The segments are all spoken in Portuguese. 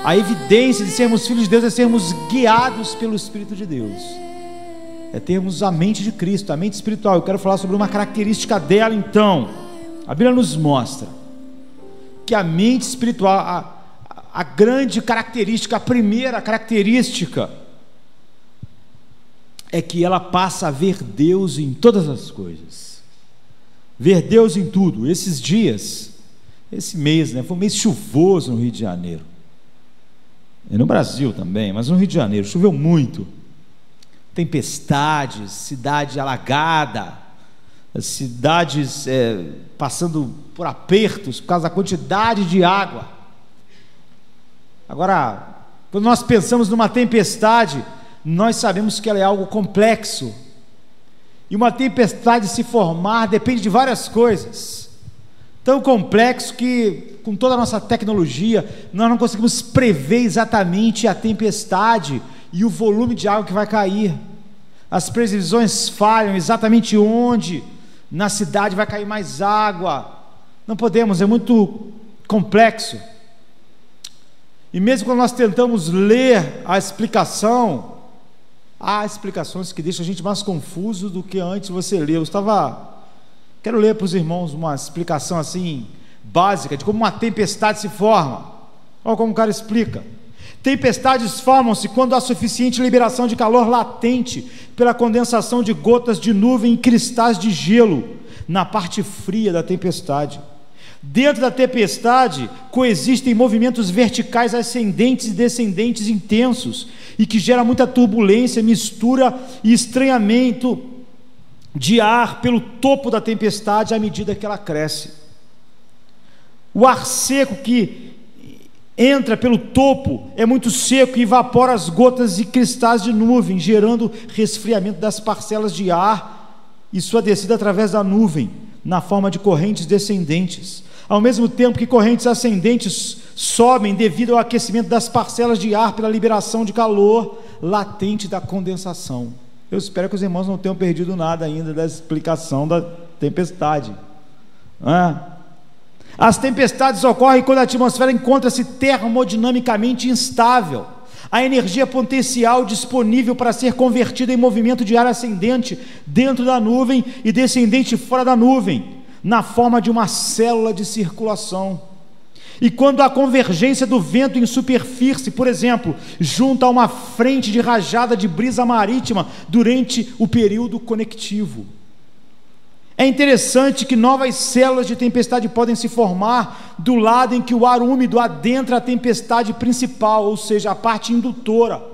A evidência de sermos filhos de Deus é sermos guiados pelo Espírito de Deus, é termos a mente de Cristo, a mente espiritual. Eu quero falar sobre uma característica dela. Então, a Bíblia nos mostra que a mente espiritual, a grande característica, a primeira característica, é que ela passa a ver Deus em todas as coisas, ver Deus em tudo. Esses dias, esse mês, foi um mês chuvoso no Rio de Janeiro, e no Brasil também, mas no Rio de Janeiro choveu muito, tempestades, cidade alagada, as cidades passando por apertos por causa da quantidade de água. Agora, quando nós pensamos numa tempestade, nós sabemos que ela é algo complexo, e uma tempestade se formar depende de várias coisas, tão complexo que, com toda a nossa tecnologia, nós não conseguimos prever exatamente a tempestade e o volume de água que vai cair. As previsões falham exatamente onde na cidade vai cair mais água, não podemos, é muito complexo. E mesmo quando nós tentamos ler a explicação, há explicações que deixam a gente mais confuso do que antes você ler. Quero ler para os irmãos uma explicação assim, básica, de como uma tempestade se forma. Olha como o cara explica: tempestades formam-se quando há suficiente liberação de calor latente pela condensação de gotas de nuvem em cristais de gelo na parte fria da tempestade. Dentro da tempestade coexistem movimentos verticais ascendentes e descendentes intensos, e que gera muita turbulência, mistura e estranhamento de ar pelo topo da tempestade à medida que ela cresce. O ar seco que entra pelo topo é muito seco e evapora as gotas e cristais de nuvem, gerando resfriamento das parcelas de ar e sua descida através da nuvem, na forma de correntes descendentes, ao mesmo tempo que correntes ascendentes sobem devido ao aquecimento das parcelas de ar pela liberação de calor latente da condensação. Eu espero que os irmãos não tenham perdido nada ainda da explicação da tempestade. As tempestades ocorrem quando a atmosfera encontra-se termodinamicamente instável. A energia potencial disponível para ser convertida em movimento de ar ascendente dentro da nuvem e descendente fora da nuvem, na forma de uma célula de circulação. E quando a convergência do vento em superfície, por exemplo, junto a uma frente de rajada de brisa marítima durante o período conectivo. É interessante que novas células de tempestade podem se formar do lado em que o ar úmido adentra a tempestade principal, ou seja, a parte indutora.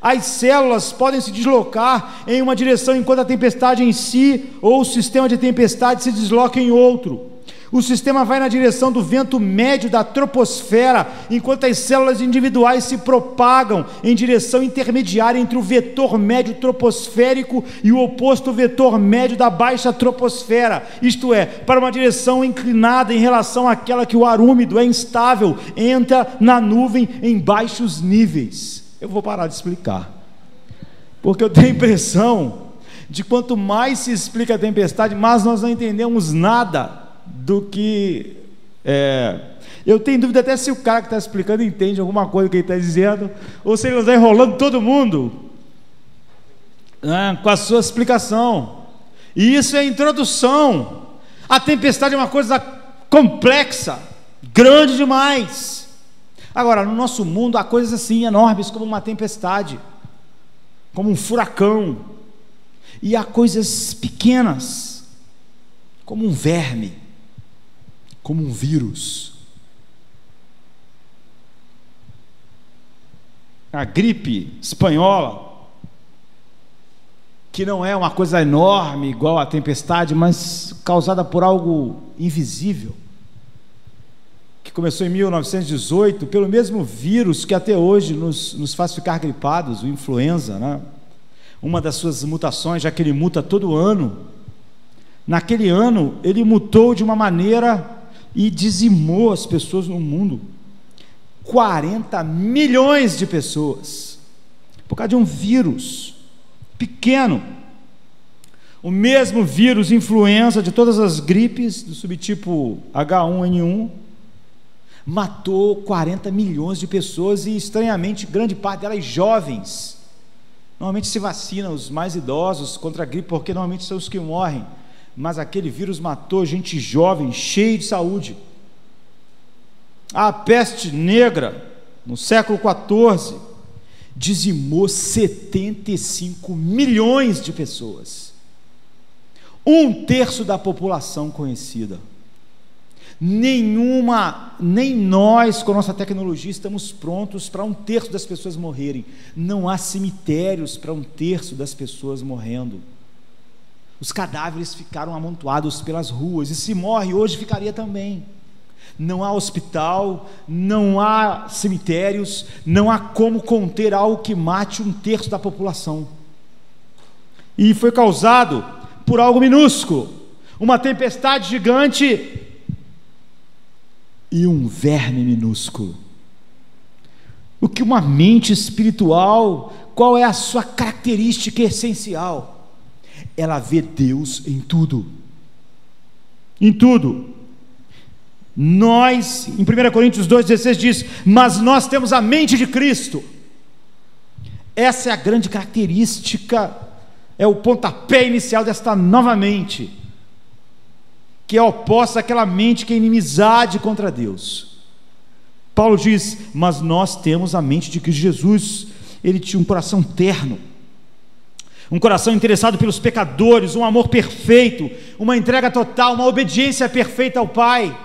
As células podem se deslocar em uma direção enquanto a tempestade em si ou o sistema de tempestade se desloca em outro. O sistema vai na direção do vento médio da troposfera, enquanto as células individuais se propagam em direção intermediária entre o vetor médio troposférico e o oposto vetor médio da baixa troposfera, isto é, para uma direção inclinada em relação àquela que o ar úmido é instável, entra na nuvem em baixos níveis. Eu vou parar de explicar, porque eu tenho a impressão de quanto mais se explica a tempestade, mais nós não entendemos nada do que eu tenho dúvida até se o cara que está explicando entende alguma coisa que ele está dizendo, ou se ele está enrolando todo mundo com a sua explicação. E isso é a introdução. A tempestade é uma coisa complexa, grande demais. Agora, no nosso mundo há coisas assim enormes como uma tempestade, como um furacão, e há coisas pequenas como um verme, como um vírus. A gripe espanhola, que não é uma coisa enorme igual a tempestade, mas causada por algo invisível, que começou em 1918, pelo mesmo vírus que até hoje nos faz ficar gripados, o influenza, uma das suas mutações, já que ele muta todo ano. Naquele ano, ele mutou de uma maneira e dizimou as pessoas no mundo. 40 milhões de pessoas, por causa de um vírus pequeno. O mesmo vírus influenza de todas as gripes, do subtipo H1N1, matou 40 milhões de pessoas e, estranhamente, grande parte delas jovens. Normalmente se vacina os mais idosos contra a gripe, porque normalmente são os que morrem, mas aquele vírus matou gente jovem, cheia de saúde. A peste negra, no século XIV, dizimou 75 milhões de pessoas, 1/3 da população conhecida. Nem nós, com a nossa tecnologia, estamos prontos para 1/3 das pessoas morrerem. Não há cemitérios para 1/3 das pessoas morrendo. Os cadáveres ficaram amontoados pelas ruas, e se morre hoje, ficaria também. Não há hospital, não há cemitérios, não há como conter algo que mate 1/3 da população. E foi causado por algo minúsculo, uma tempestade gigante e um verme minúsculo. O que uma mente espiritual, qual é a sua característica essencial? Ela vê Deus em tudo. Em tudo. Nós, em 1 Coríntios 2,16 diz: mas nós temos a mente de Cristo. Essa é a grande característica, é o pontapé inicial desta nova mente, que é oposta àquela mente que é inimizade contra Deus. Paulo diz: mas nós temos a mente de Cristo. Jesus, ele tinha um coração terno, um coração interessado pelos pecadores, um amor perfeito, uma entrega total, uma obediência perfeita ao Pai.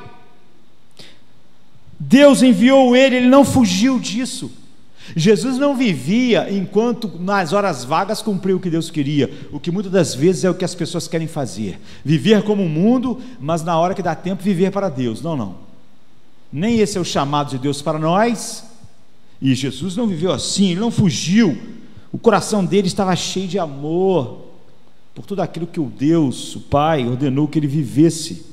Deus enviou ele não fugiu disso. Jesus não vivia enquanto nas horas vagas cumpria o que Deus queria, o que muitas das vezes é o que as pessoas querem fazer, viver como o mundo, mas na hora que dá tempo viver para Deus. Não, nem esse é o chamado de Deus para nós. E Jesus não viveu assim, ele não fugiu. O coração dele estava cheio de amor por tudo aquilo que o Deus, o Pai, ordenou que ele vivesse.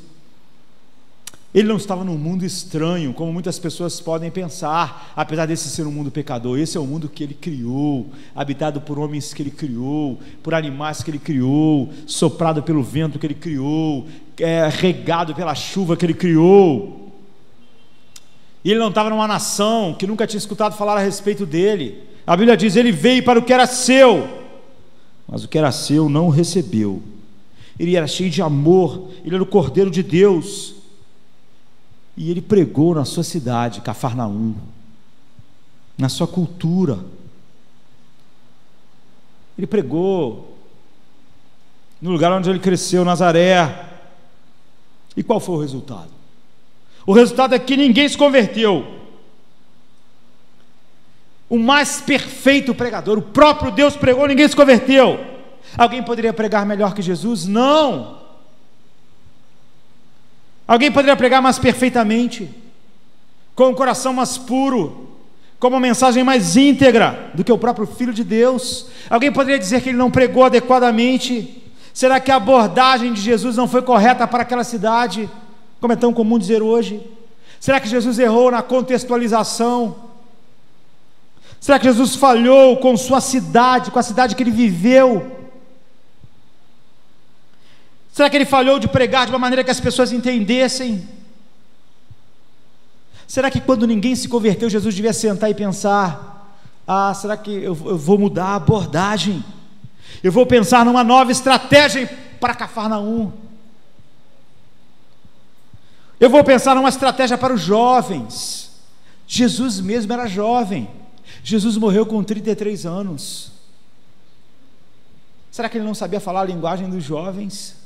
Ele não estava num mundo estranho, como muitas pessoas podem pensar, apesar desse ser um mundo pecador. Esse é o mundo que ele criou, habitado por homens que ele criou, por animais que ele criou, soprado pelo vento que ele criou, regado pela chuva que ele criou. E ele não estava numa nação que nunca tinha escutado falar a respeito dele. A Bíblia diz: ele veio para o que era seu, mas o que era seu não o recebeu. Ele era cheio de amor, ele era o Cordeiro de Deus. E ele pregou na sua cidade, Cafarnaum, na sua cultura. Ele pregou no lugar onde ele cresceu, Nazaré. E qual foi o resultado? O resultado é que ninguém se converteu. O mais perfeito pregador, o próprio Deus pregou, ninguém se converteu. Alguém poderia pregar melhor que Jesus? Não. Alguém poderia pregar mais perfeitamente, com o coração mais puro, com uma mensagem mais íntegra do que o próprio Filho de Deus? Alguém poderia dizer que ele não pregou adequadamente? Será que a abordagem de Jesus não foi correta para aquela cidade, como é tão comum dizer hoje? Será que Jesus errou na contextualização? Será que Jesus falhou com sua cidade, com a cidade que ele viveu? Será que ele falhou de pregar de uma maneira que as pessoas entendessem? Será que quando ninguém se converteu, Jesus devia sentar e pensar: será que eu vou mudar a abordagem? Eu vou pensar numa nova estratégia para Cafarnaum. Eu vou pensar numa estratégia para os jovens. Jesus mesmo era jovem. Jesus morreu com 33 anos. Será que ele não sabia falar a linguagem dos jovens?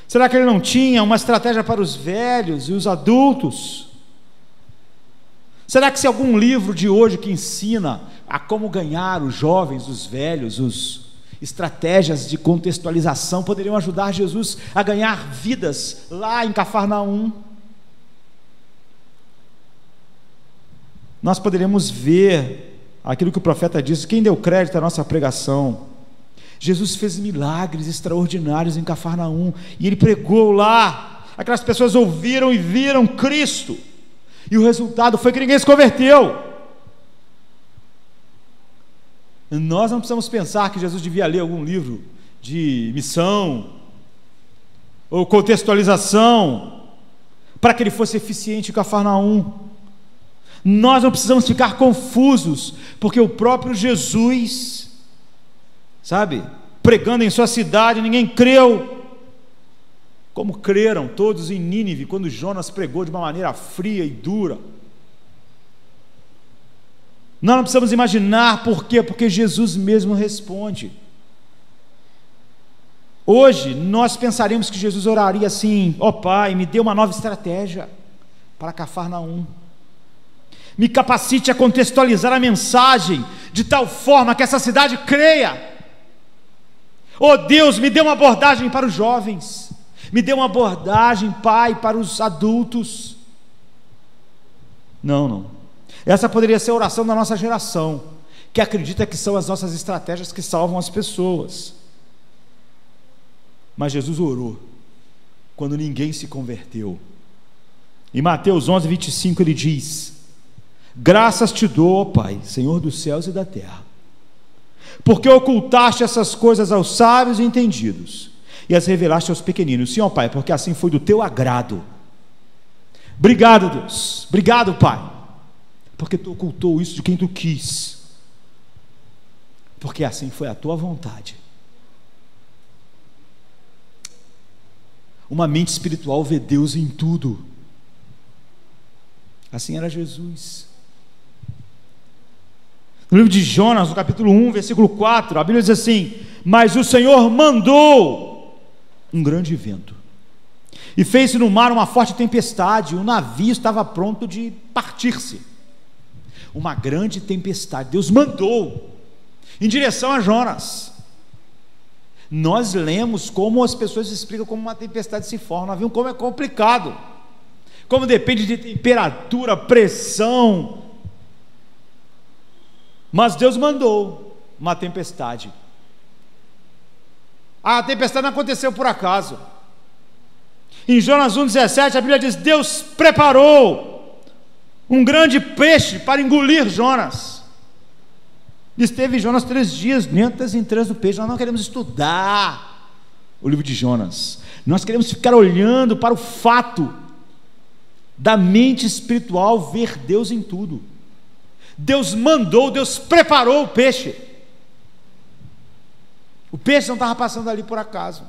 Será que ele não tinha uma estratégia para os velhos e os adultos? Será que se algum livro de hoje que ensina a como ganhar os jovens, os velhos, estratégias de contextualização poderiam ajudar Jesus a ganhar vidas lá em Cafarnaum? Nós poderíamos ver aquilo que o profeta disse. Quem deu crédito à nossa pregação? Jesus fez milagres extraordinários em Cafarnaum, e ele pregou lá, aquelas pessoas ouviram e viram Cristo, e o resultado foi que ninguém se converteu. Nós não precisamos pensar que Jesus devia ler algum livro de missão ou contextualização para que ele fosse eficiente em Cafarnaum. Nós não precisamos ficar confusos, porque o próprio Jesus, sabe, pregando em sua cidade, ninguém creu, como creram todos em Nínive, quando Jonas pregou de uma maneira fria e dura. Nós não precisamos imaginar por quê, porque Jesus mesmo responde. Hoje nós pensaremos que Jesus oraria assim: ó Pai, me dê uma nova estratégia para Cafarnaum, me capacite a contextualizar a mensagem de tal forma que essa cidade creia. Ó Deus, me dê uma abordagem para os jovens, me dê uma abordagem, Pai, para os adultos. Não, essa poderia ser a oração da nossa geração, que acredita que são as nossas estratégias que salvam as pessoas. Mas Jesus orou quando ninguém se converteu. Em Mateus 11, 25 ele diz: graças te dou, ó Pai, Senhor dos céus e da terra, porque ocultaste essas coisas aos sábios e entendidos e as revelaste aos pequeninos. Sim, ó Pai, porque assim foi do teu agrado. Obrigado, Deus, obrigado, Pai, porque tu ocultou isso de quem tu quis, porque assim foi a tua vontade. Uma mente espiritual vê Deus em tudo. Assim era Jesus. No livro de Jonas, no capítulo 1, versículo 4, a Bíblia diz assim: mas o Senhor mandou um grande vento, e fez-se no mar uma forte tempestade, o navio estava pronto de partir-se. Uma grande tempestade, Deus mandou em direção a Jonas. Nós lemos como as pessoas explicam como uma tempestade se forma, nós vimos como é complicado, como depende de temperatura, pressão, mas Deus mandou uma tempestade. A tempestade não aconteceu por acaso. Em Jonas 1,17 a Bíblia diz: Deus preparou um grande peixe para engolir Jonas. Esteve Jonas 3 dias dentro das entranhas do peixe. Nós não queremos estudar o livro de Jonas, nós queremos ficar olhando para o fato da mente espiritual ver Deus em tudo. Deus mandou, Deus preparou o peixe. O peixe não estava passando ali por acaso.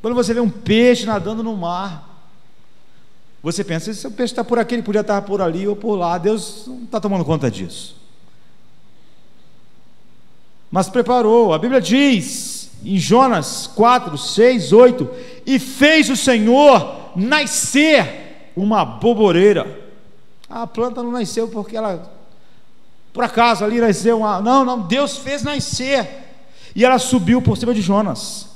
Quando você vê um peixe nadando no mar, você pensa: se o peixe está por aqui, ele podia estar por ali ou por lá. Deus não está tomando conta disso, mas preparou. A Bíblia diz em Jonas 4, 6, 8: e fez o Senhor nascer uma boboreira. A planta não nasceu porque ela, por acaso ali nasceu uma... Não, Deus fez nascer, e ela subiu por cima de Jonas,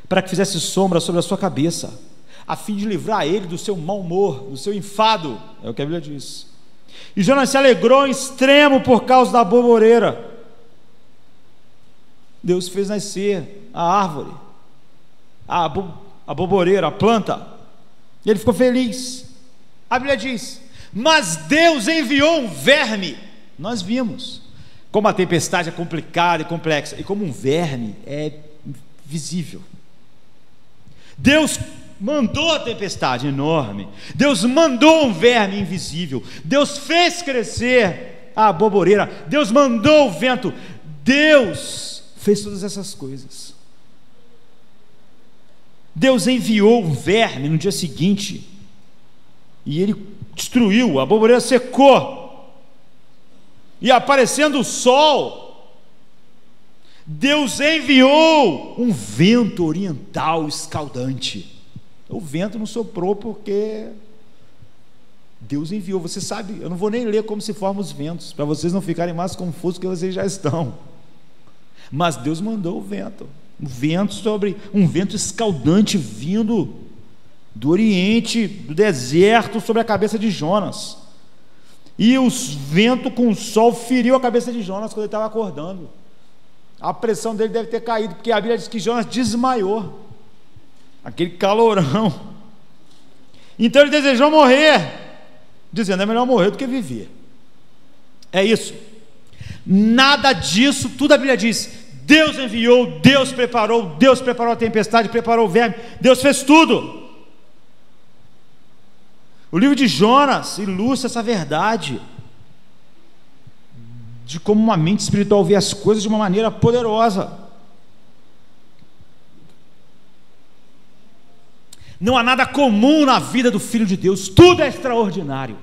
para que fizesse sombra sobre a sua cabeça, a fim de livrar ele do seu mau humor, do seu enfado, é o que a Bíblia diz. E Jonas se alegrou em extremo por causa da boboreira. Deus fez nascer a árvore, a boboreira, a planta, e ele ficou feliz. A Bíblia diz: mas Deus enviou um verme. Nós vimos como a tempestade é complicada e complexa, e como um verme é visível. Deus mandou a tempestade enorme, Deus mandou um verme invisível, Deus fez crescer a boboreira, Deus mandou o vento, Deus fez todas essas coisas. Deus enviou um verme no dia seguinte, e ele destruiu, a boboreira secou, e aparecendo o sol, Deus enviou um vento oriental escaldante. O vento não soprou porque Deus enviou. Você sabe, eu não vou nem ler como se formam os ventos, para vocês não ficarem mais confusos que vocês já estão, mas Deus mandou o vento, um vento escaldante vindo do Oriente, do deserto, sobre a cabeça de Jonas. E o vento com o sol feriu a cabeça de Jonas quando ele estava acordando. A pressão dele deve ter caído, porque a Bíblia diz que Jonas desmaiou, aquele calorão. Então ele desejou morrer, dizendo: é melhor morrer do que viver. É isso. Nada disso, tudo a Bíblia diz: Deus enviou, Deus preparou a tempestade, preparou o verme, Deus fez tudo. O livro de Jonas ilustra essa verdade de como uma mente espiritual vê as coisas de uma maneira poderosa. Não há nada comum na vida do Filho de Deus, tudo é extraordinário.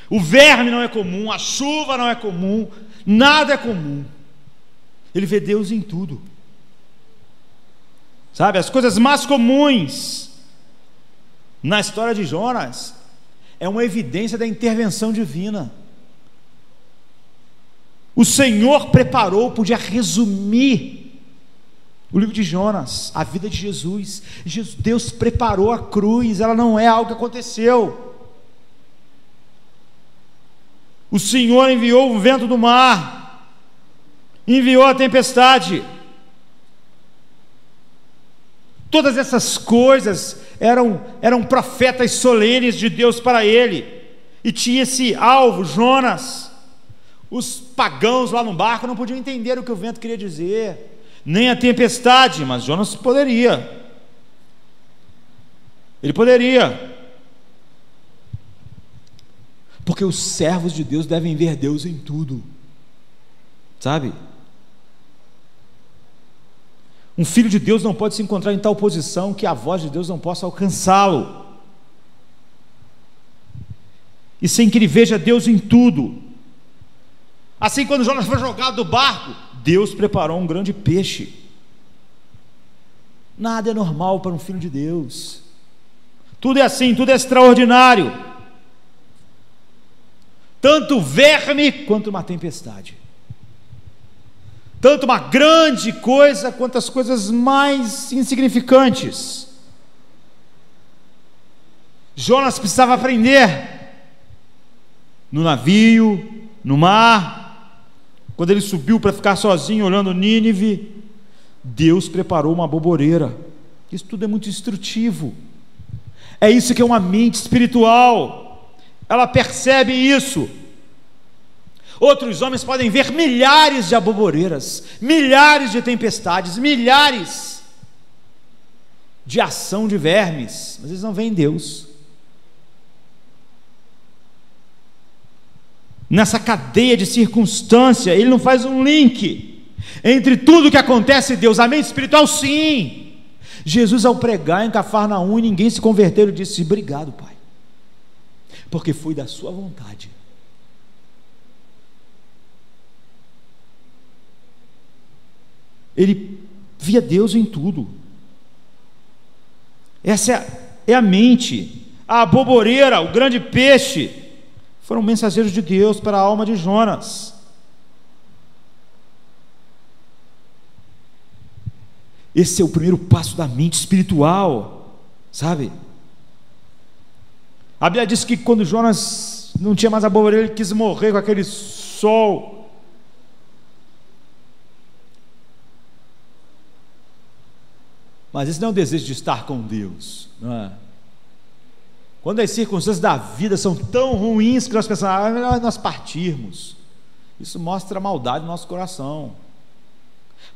O verme não é comum, a chuva não é comum, nada é comum. Ele vê Deus em tudo. Sabe, as coisas mais comuns na história de Jonas é uma evidência da intervenção divina. O Senhor preparou, podia resumir o livro de Jonas, a vida de Jesus. Deus preparou a cruz, ela não é algo que aconteceu. O Senhor enviou o vento do mar, enviou a tempestade. Todas essas coisas eram profetas solenes de Deus para ele, e tinha esse alvo, Jonas. Os pagãos lá no barco não podiam entender o que o vento queria dizer, nem a tempestade, mas Jonas poderia. Ele poderia. Porque os servos de Deus devem ver Deus em tudo, sabe? Um filho de Deus não pode se encontrar em tal posição que a voz de Deus não possa alcançá-lo, e sem que ele veja Deus em tudo. Assim, quando Jonas foi jogado do barco, Deus preparou um grande peixe. Nada é normal para um filho de Deus, tudo é assim, tudo é extraordinário, tanto verme quanto uma tempestade, tanto uma grande coisa quanto as coisas mais insignificantes. Jonas precisava aprender no navio, no mar. Quando ele subiu para ficar sozinho olhando Nínive, Deus preparou uma boboreira. Isso tudo é muito instrutivo. É isso que é uma mente espiritual. Ela percebe isso. Outros homens podem ver milhares de aboboreiras, milhares de tempestades, milhares de ação de vermes, mas eles não veem Deus. Nessa cadeia de circunstância, ele não faz um link entre tudo que acontece e Deus. A mente espiritual, sim. Jesus, ao pregar em Cafarnaum e ninguém se converteu, ele disse: obrigado, Pai, porque foi da sua vontade. Ele via Deus em tudo. Essa é a mente. A boboreira, o grande peixe, foram mensageiros de Deus para a alma de Jonas. Esse é o primeiro passo da mente espiritual, sabe? A Bíblia diz que quando Jonas não tinha mais a boboreira, ele quis morrer com aquele sol. Mas esse não é o desejo de estar com Deus, não é? Quando as circunstâncias da vida são tão ruins que nós pensamos: é melhor nós partirmos. Isso mostra a maldade do nosso coração,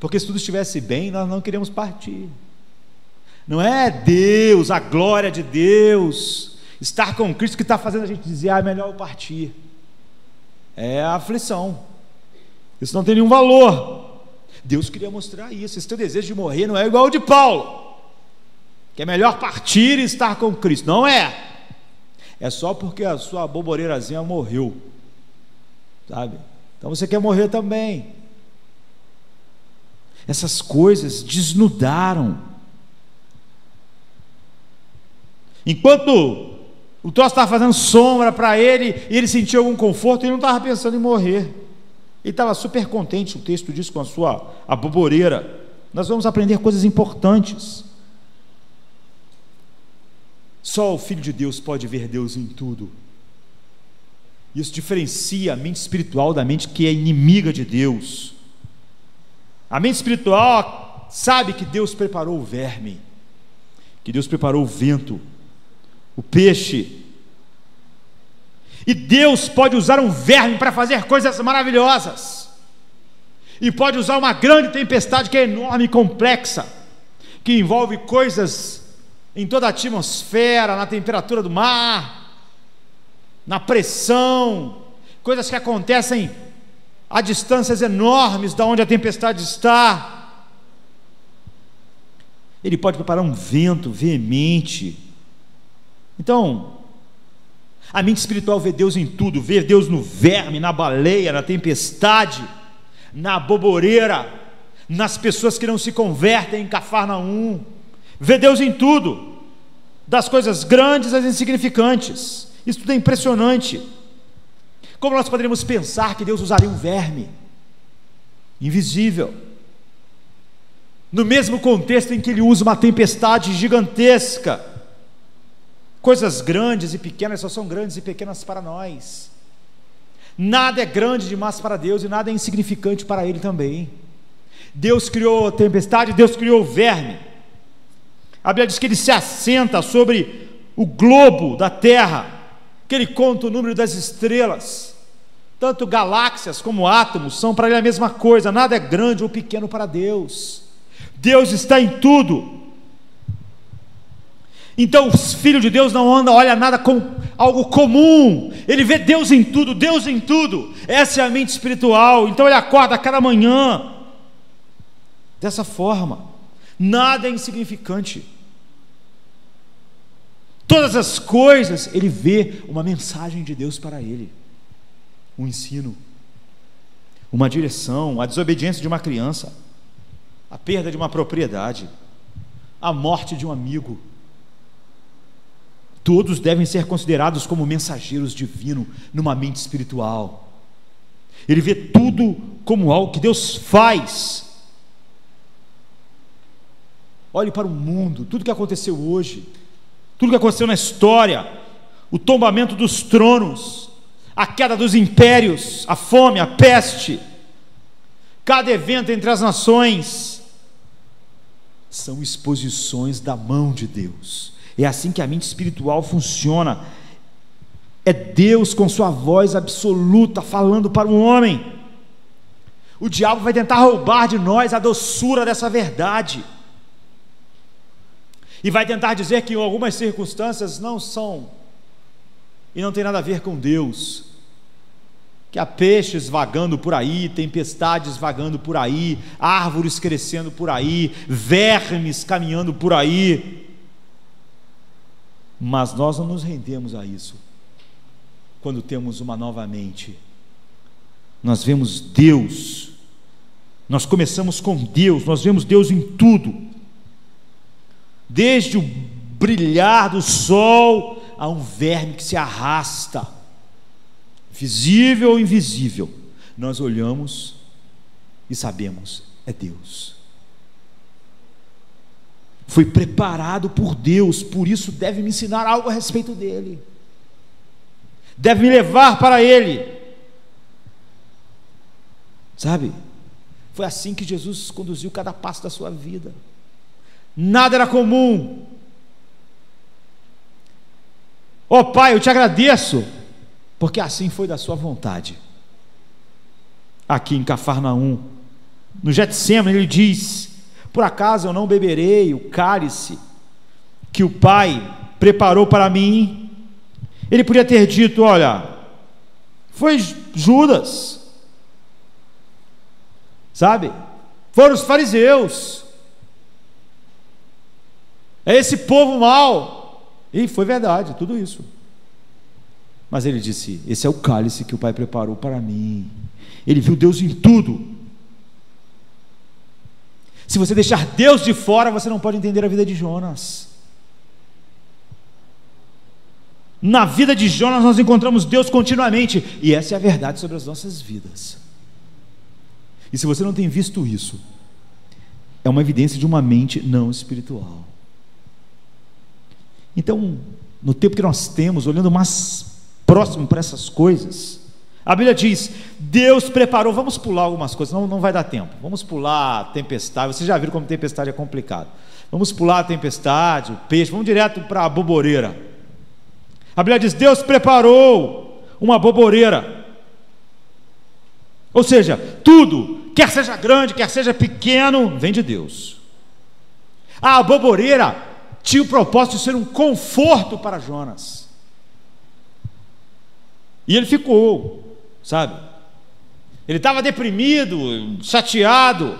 porque se tudo estivesse bem, nós não queremos partir. Não é Deus, a glória de Deus, estar com Cristo, que está fazendo a gente dizer: é melhor eu partir. É a aflição. Isso não tem nenhum valor. Deus queria mostrar isso. Esse teu desejo de morrer não é igual ao de Paulo, que é melhor partir e estar com Cristo. Não é. É só porque a sua boboreirazinha morreu, sabe? Então você quer morrer também. Essas coisas desnudaram. Enquanto o troço estava fazendo sombra para ele e ele sentiu algum conforto, ele não estava pensando em morrer. Ele estava super contente, o texto diz, com a boboreira. Nós vamos aprender coisas importantes. Só o Filho de Deus pode ver Deus em tudo. Isso diferencia a mente espiritual da mente que é inimiga de Deus. A mente espiritual sabe que Deus preparou o verme, que Deus preparou o vento, o peixe. E Deus pode usar um verme para fazer coisas maravilhosas, e pode usar uma grande tempestade que é enorme e complexa, que envolve coisas em toda a atmosfera, na temperatura do mar, na pressão, coisas que acontecem a distâncias enormes da onde a tempestade está. Ele pode preparar um vento veemente. Então, a mente espiritual vê Deus em tudo, vê Deus no verme, na baleia, na tempestade, na boboreira, nas pessoas que não se convertem em Cafarnaum, vê Deus em tudo, das coisas grandes às insignificantes. Isso tudo é impressionante. Como nós poderíamos pensar que Deus usaria um verme invisível, no mesmo contexto em que Ele usa uma tempestade gigantesca? Coisas grandes e pequenas só são grandes e pequenas para nós. Nada é grande demais para Deus e nada é insignificante para Ele também. Deus criou a tempestade, Deus criou o verme. A Bíblia diz que Ele se assenta sobre o globo da terra, que Ele conta o número das estrelas. Tanto galáxias como átomos são para Ele a mesma coisa. Nada é grande ou pequeno para Deus. Deus está em tudo. Então o Filho de Deus não olha nada como algo comum. Ele vê Deus em tudo, Deus em tudo. Essa é a mente espiritual. Então ele acorda a cada manhã dessa forma. Nada é insignificante. Todas as coisas ele vê uma mensagem de Deus para ele, um ensino, uma direção, a desobediência de uma criança, a perda de uma propriedade, a morte de um amigo. Todos devem ser considerados como mensageiros divinos numa mente espiritual. Ele vê tudo como algo que Deus faz. Olhe para o mundo, tudo que aconteceu hoje, tudo que aconteceu na história, o tombamento dos tronos, a queda dos impérios, a fome, a peste, cada evento entre as nações, são exposições da mão de Deus. É assim que a mente espiritual funciona. É Deus com sua voz absoluta falando para o homem. O diabo vai tentar roubar de nós a doçura dessa verdade, e vai tentar dizer que em algumas circunstâncias não são e não tem nada a ver com Deus, que há peixes vagando por aí, tempestades vagando por aí, árvores crescendo por aí, vermes caminhando por aí. Mas nós não nos rendemos a isso. Quando temos uma nova mente, nós vemos Deus, nós começamos com Deus, nós vemos Deus em tudo, desde o brilhar do sol a um verme que se arrasta, visível ou invisível, nós olhamos e sabemos, é Deus. Foi preparado por Deus, por isso deve me ensinar algo a respeito dele, deve me levar para ele, sabe? Foi assim que Jesus conduziu cada passo da sua vida. Nada era comum. Ó Pai, eu te agradeço, porque assim foi da sua vontade. Aqui em Cafarnaum, no Getsêmani, ele diz: por acaso eu não beberei o cálice que o Pai preparou para mim? Ele podia ter dito: olha, foi Judas, sabe? Foram os fariseus, é esse povo mau. E foi verdade, tudo isso. Mas ele disse: esse é o cálice que o Pai preparou para mim. Ele viu Deus em tudo. Se você deixar Deus de fora, você não pode entender a vida de Jonas. Na vida de Jonas nós encontramos Deus continuamente, e essa é a verdade sobre as nossas vidas. E se você não tem visto isso, é uma evidência de uma mente não espiritual. Então, no tempo que nós temos, olhando mais próximo para essas coisas, a Bíblia diz: Deus preparou. Vamos pular algumas coisas, não vai dar tempo. Vamos pular a tempestade. Vocês já viram como tempestade é complicado. Vamos pular a tempestade, o peixe, vamos direto para a boboreira. A Bíblia diz: Deus preparou uma boboreira. Ou seja, tudo, quer seja grande, quer seja pequeno, vem de Deus. A boboreira tinha o propósito de ser um conforto para Jonas. E ele ficou, sabe? Ele estava deprimido, chateado.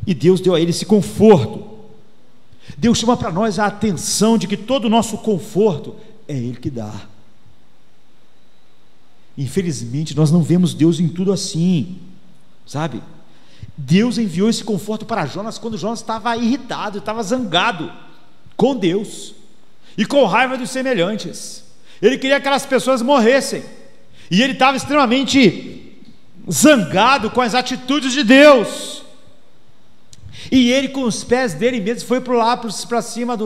E Deus deu a ele esse conforto. Deus chama para nós a atenção de que todo o nosso conforto é Ele que dá. Infelizmente, nós não vemos Deus em tudo assim, sabe? Deus enviou esse conforto para Jonas quando Jonas estava irritado, estava zangado com Deus e com raiva dos semelhantes. Ele queria que aquelas pessoas morressem, e ele estava extremamente zangado com as atitudes de Deus. E ele, com os pés dele mesmo, foi para cima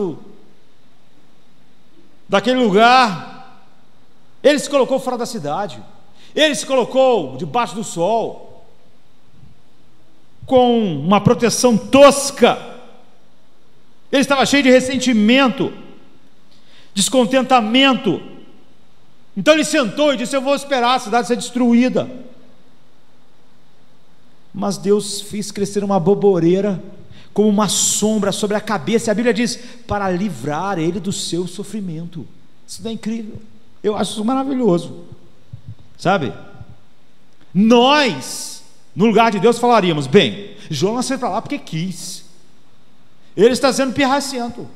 daquele lugar. Ele se colocou fora da cidade, ele se colocou debaixo do sol, com uma proteção tosca. Ele estava cheio de ressentimento, descontentamento. Então ele sentou e disse: eu vou esperar a cidade ser destruída. Mas Deus fez crescer uma boboreira como uma sombra sobre a cabeça, e a Bíblia diz, para livrar ele do seu sofrimento. Isso não é incrível? Eu acho isso maravilhoso, sabe? Nós, no lugar de Deus, falaríamos: bem, Jonas foi para lá porque quis, ele está sendo pirracento.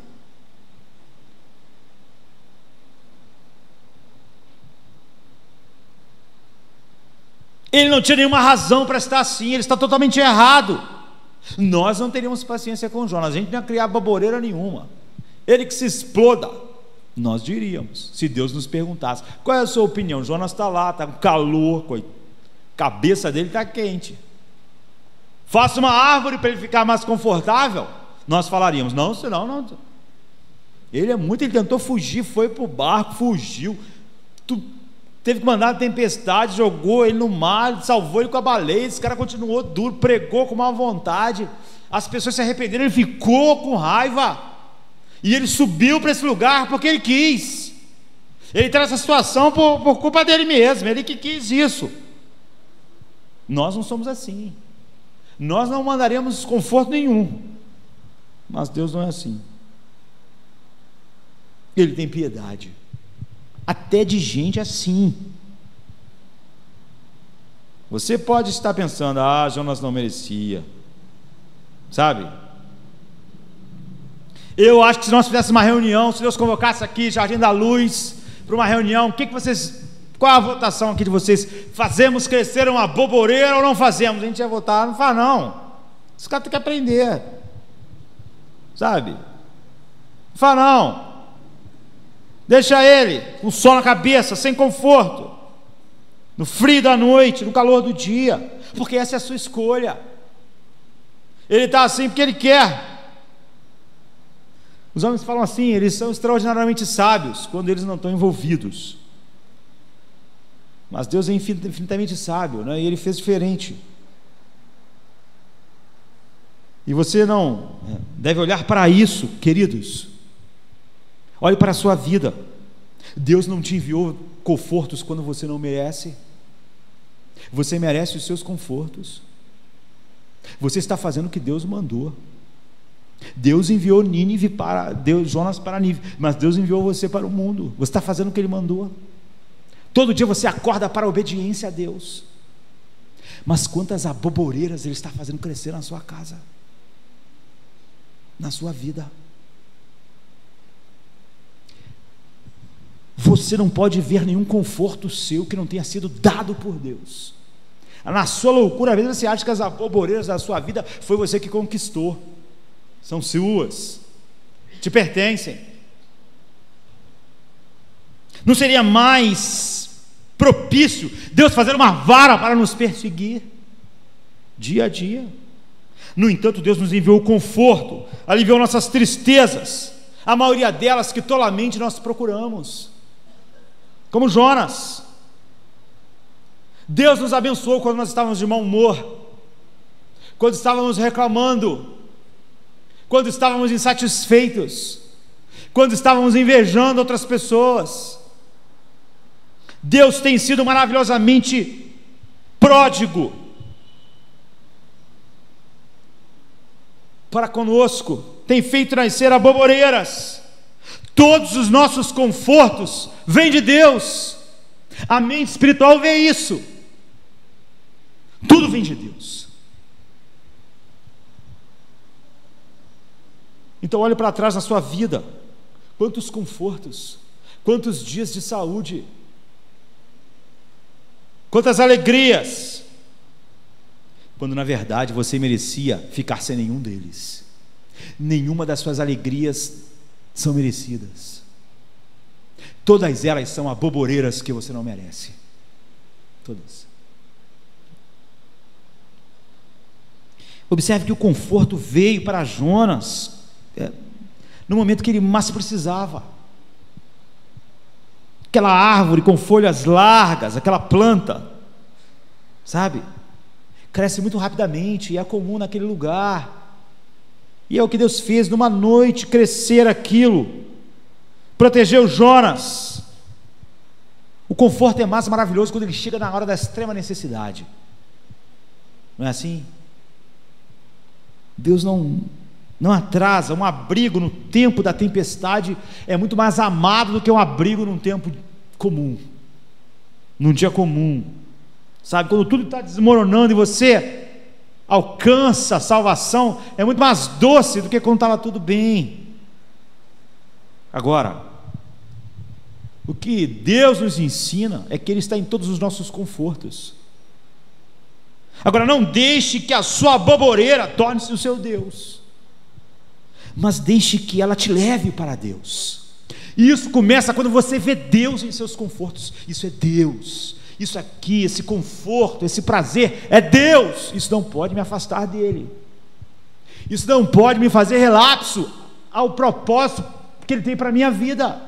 Ele não tinha nenhuma razão para estar assim, ele está totalmente errado. Nós não teríamos paciência com Jonas, a gente não ia criar baboreira nenhuma. Ele que se exploda, nós diríamos, se Deus nos perguntasse: qual é a sua opinião? Jonas está lá, está com calor, a cabeça dele está quente, faça uma árvore para ele ficar mais confortável. Nós falaríamos: não, senão não. Ele tentou fugir, foi para o barco, fugiu, teve que mandar a tempestade, jogou ele no mar, salvou ele com a baleia. Esse cara continuou duro, pregou com má vontade, as pessoas se arrependeram, ele ficou com raiva, e ele subiu para esse lugar porque ele quis. Ele está nessa situação por culpa dele mesmo, ele que quis isso. Nós não somos assim, nós não mandaremos conforto nenhum, mas Deus não é assim. Ele tem piedade até de gente assim. Você pode estar pensando: Jonas não merecia, sabe? Eu acho que se nós fizéssemos uma reunião, se Deus convocasse aqui Jardim da Luz para uma reunião, qual a votação aqui de vocês? Fazemos crescer uma boboreira ou não fazemos? A gente ia votar: não faz não, esse cara tem que aprender, sabe? Não faz não, deixa ele com sol na cabeça, sem conforto, no frio da noite, no calor do dia, porque essa é a sua escolha. Ele está assim porque ele quer. Os homens falam assim: eles são extraordinariamente sábios quando eles não estão envolvidos, mas Deus é infinitamente sábio, né? E Ele fez diferente. E você não deve olhar para isso, queridos. Olhe para a sua vida. Deus não te enviou confortos quando você não merece. Você merece os seus confortos. Você está fazendo o que Deus mandou. Deus enviou Jonas para Nínive, mas Deus enviou você para o mundo. Você está fazendo o que Ele mandou. Todo dia você acorda para a obediência a Deus. Mas quantas aboboreiras Ele está fazendo crescer na sua casa, na sua vida. Você não pode ver nenhum conforto seu que não tenha sido dado por Deus. Na sua loucura, às vezes você acha que as aboboreiras da sua vida foi você que conquistou, são suas, te pertencem. Não seria mais propício Deus fazer uma vara para nos perseguir dia a dia? No entanto, Deus nos enviou o conforto, aliviou nossas tristezas, a maioria delas que tolamente nós procuramos, como Jonas. Deus nos abençoou quando nós estávamos de mau humor, quando estávamos reclamando, quando estávamos insatisfeitos, quando estávamos invejando outras pessoas. Deus tem sido maravilhosamente pródigo para conosco, tem feito nascer aboboreiras. Todos os nossos confortos vêm de Deus. A mente espiritual vê isso. Tudo vem de Deus. Então olhe para trás na sua vida. Quantos confortos, quantos dias de saúde, quantas alegrias, quando na verdade você merecia ficar sem nenhum deles. Nenhuma das suas alegrias são merecidas. Todas elas são aboboreiras que você não merece. Todas. Observe que o conforto veio para Jonas no momento que ele mais precisava. Aquela árvore com folhas largas, aquela planta, sabe, cresce muito rapidamente e é comum naquele lugar. E é o que Deus fez numa noite, crescer aquilo, protegeu Jonas. O conforto é mais maravilhoso quando ele chega na hora da extrema necessidade, não é assim? Deus não atrasa. Um abrigo no tempo da tempestade é muito mais amado do que um abrigo num tempo comum, num dia comum, sabe, quando tudo está desmoronando e você alcança a salvação, é muito mais doce do que quando estava tudo bem. Agora, o que Deus nos ensina é que Ele está em todos os nossos confortos. Agora, não deixe que a sua aboboreira torne-se o seu Deus, mas deixe que ela te leve para Deus. E isso começa quando você vê Deus em seus confortos. Isso é Deus. Isso aqui, esse conforto, esse prazer é Deus. Isso não pode me afastar dele. Isso não pode me fazer relapso ao propósito que Ele tem para a minha vida.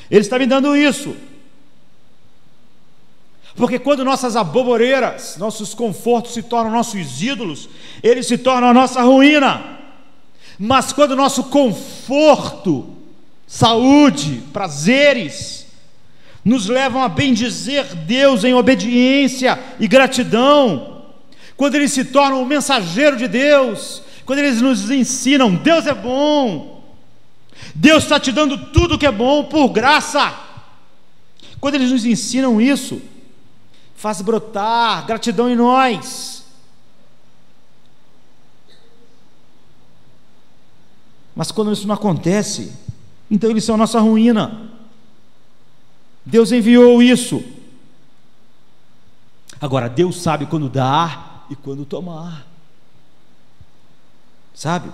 Ele está me dando isso. Porque quando nossas aboboreiras, nossos confortos se tornam nossos ídolos, eles se tornam a nossa ruína. Mas quando o nosso conforto, saúde, prazeres nos levam a bendizer Deus em obediência e gratidão, quando eles se tornam o mensageiro de Deus, quando eles nos ensinam, Deus é bom, Deus está te dando tudo que é bom por graça, quando eles nos ensinam isso, faz brotar gratidão em nós. Mas quando isso não acontece, então eles são a nossa ruína. Deus enviou isso. Agora, Deus sabe quando dar e quando tomar, sabe?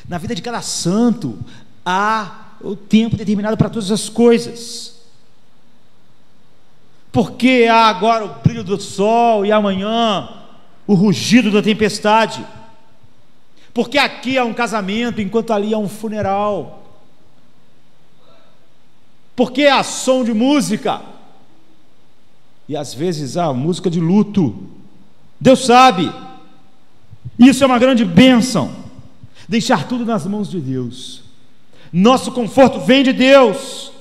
Na vida de cada santo há o tempo determinado para todas as coisas. Porque há agora o brilho do sol e amanhã o rugido da tempestade. Porque aqui há um casamento enquanto ali há um funeral. Porque há som de música e às vezes há música de luto. Deus sabe. Isso é uma grande bênção. Deixar tudo nas mãos de Deus. Nosso conforto vem de Deus.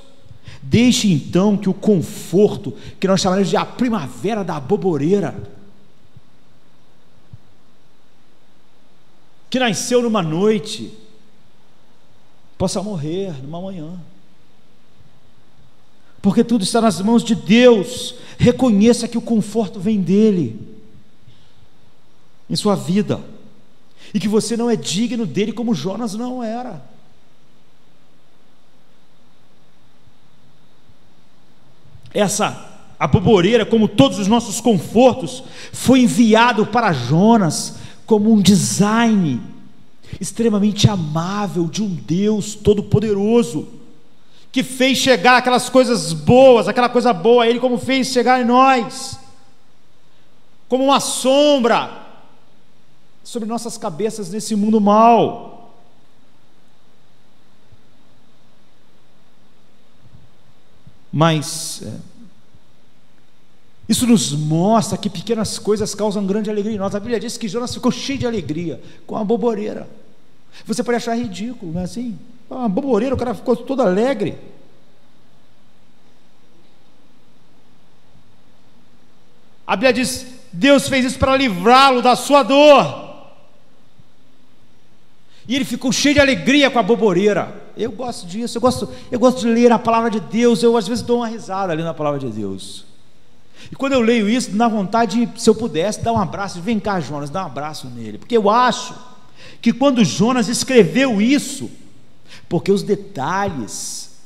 Deixe então que o conforto, que nós chamamos de a primavera da aboboreira, que nasceu numa noite, possa morrer numa manhã. Porque tudo está nas mãos de Deus. Reconheça que o conforto vem dele em sua vida, e que você não é digno dele como Jonas não era. Essa aboboreira, como todos os nossos confortos, foi enviado para Jonas como um design extremamente amável de um Deus todo-poderoso, que fez chegar aquelas coisas boas, aquela coisa boa a Ele, como fez chegar em nós, como uma sombra sobre nossas cabeças nesse mundo mau. Mas isso nos mostra que pequenas coisas causam grande alegria em nós. A Bíblia diz que Jonas ficou cheio de alegria com a aboboreira. Você pode achar ridículo, não é assim? Uma aboboreira, o cara ficou todo alegre. A Bíblia diz: Deus fez isso para livrá-lo da sua dor. E ele ficou cheio de alegria com a boboreira. Eu gosto disso, eu gosto de ler a palavra de Deus. Eu às vezes dou uma risada ali na palavra de Deus. E quando eu leio isso, dá vontade, se eu pudesse, dar um abraço. Vem cá, Jonas, dá um abraço nele. Porque eu acho que quando Jonas escreveu isso, porque os detalhes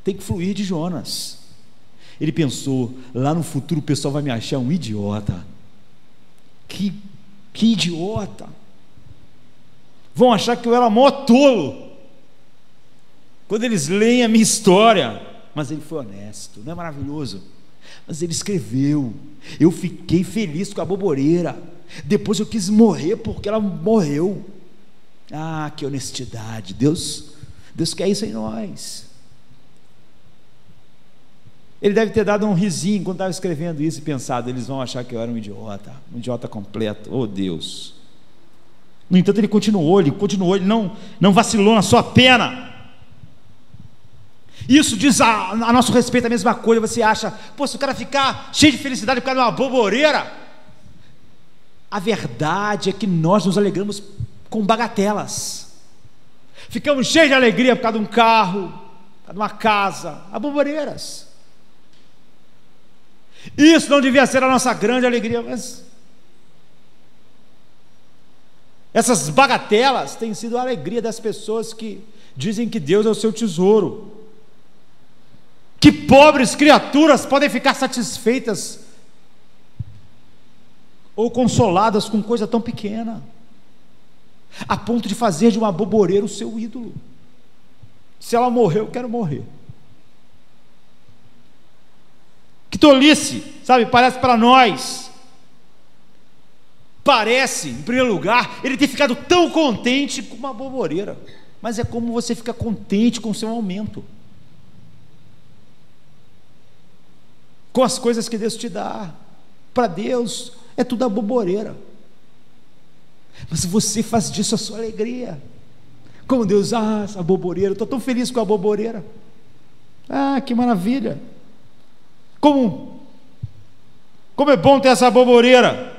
têm que fluir de Jonas, ele pensou, lá no futuro o pessoal vai me achar um idiota. Que idiota. Vão achar que eu era mó tolo quando eles leem a minha história. Mas ele foi honesto, não é maravilhoso? Mas ele escreveu. Eu fiquei feliz com a boboreira. Depois eu quis morrer porque ela morreu. Ah, que honestidade. Deus quer isso em nós. Ele deve ter dado um risinho quando estava escrevendo isso e pensado, eles vão achar que eu era um idiota completo. Oh Deus. No entanto, ele continuou, ele não vacilou na sua pena. Isso diz a nosso respeito a mesma coisa. Você acha, pô, se o cara ficar cheio de felicidade por causa de uma boboreira, a verdade é que nós nos alegramos com bagatelas, ficamos cheios de alegria por causa de um carro, por causa de uma casa, a boboreiras. Isso não devia ser a nossa grande alegria, mas essas bagatelas têm sido a alegria das pessoas que dizem que Deus é o seu tesouro. Que pobres criaturas podem ficar satisfeitas ou consoladas com coisa tão pequena, a ponto de fazer de uma boboreira o seu ídolo. Se ela morrer, eu quero morrer. Que tolice, sabe? Parece para nós. Parece, em primeiro lugar, ele ter ficado tão contente com uma boboreira. Mas é como você fica contente com o seu aumento, com as coisas que Deus te dá. Para Deus é tudo a boboreira, mas você faz disso a sua alegria. Como Deus, essa boboreira, eu estou tão feliz com a boboreira. Que maravilha. Como é bom ter essa boboreira.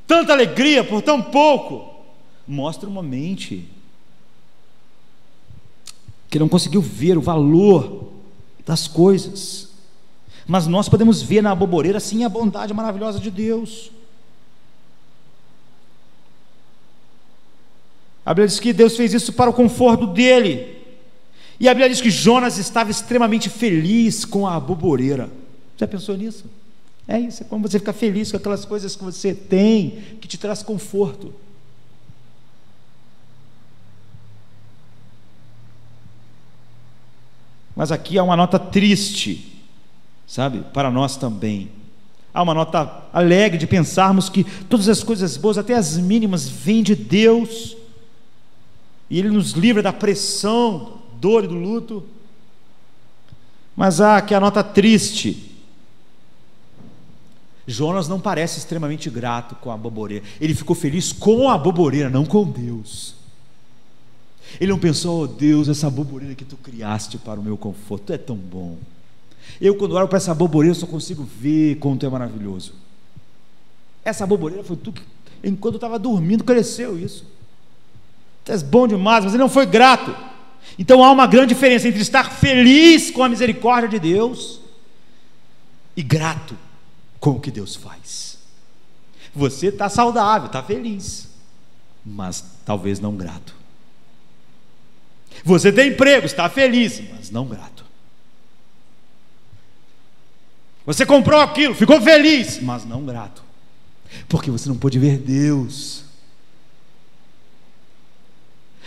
Tanta alegria por tão pouco. Mostra uma mente que não conseguiu ver o valor das coisas. Mas nós podemos ver na boboreira sim a bondade maravilhosa de Deus. A Bíblia diz que Deus fez isso para o conforto dele. E a Bíblia diz que Jonas estava extremamente feliz com a boboreira. Já pensou nisso? É isso, é como você ficar feliz com aquelas coisas que você tem, que te traz conforto. Mas aqui há uma nota triste, sabe, para nós também. Há uma nota alegre de pensarmos que todas as coisas boas, até as mínimas, vêm de Deus, e Ele nos livra da pressão, dor e do luto. Mas há aqui a nota triste. Jonas não parece extremamente grato com a boboreira. Ele ficou feliz com a boboreira, não com Deus. Ele não pensou, Deus, essa boboreira que tu criaste para o meu conforto, tu é tão bom. Eu, quando olho para essa boboreira, só consigo ver como tu é maravilhoso. Essa boboreira foi tu que, enquanto eu estava dormindo, cresceu isso. Tu és bom demais, mas ele não foi grato. Então há uma grande diferença entre estar feliz com a misericórdia de Deus e grato com o que Deus faz. Você está saudável, está feliz, mas talvez não grato. Você tem emprego, está feliz, mas não grato. Você comprou aquilo, ficou feliz, mas não grato, porque você não pôde ver Deus.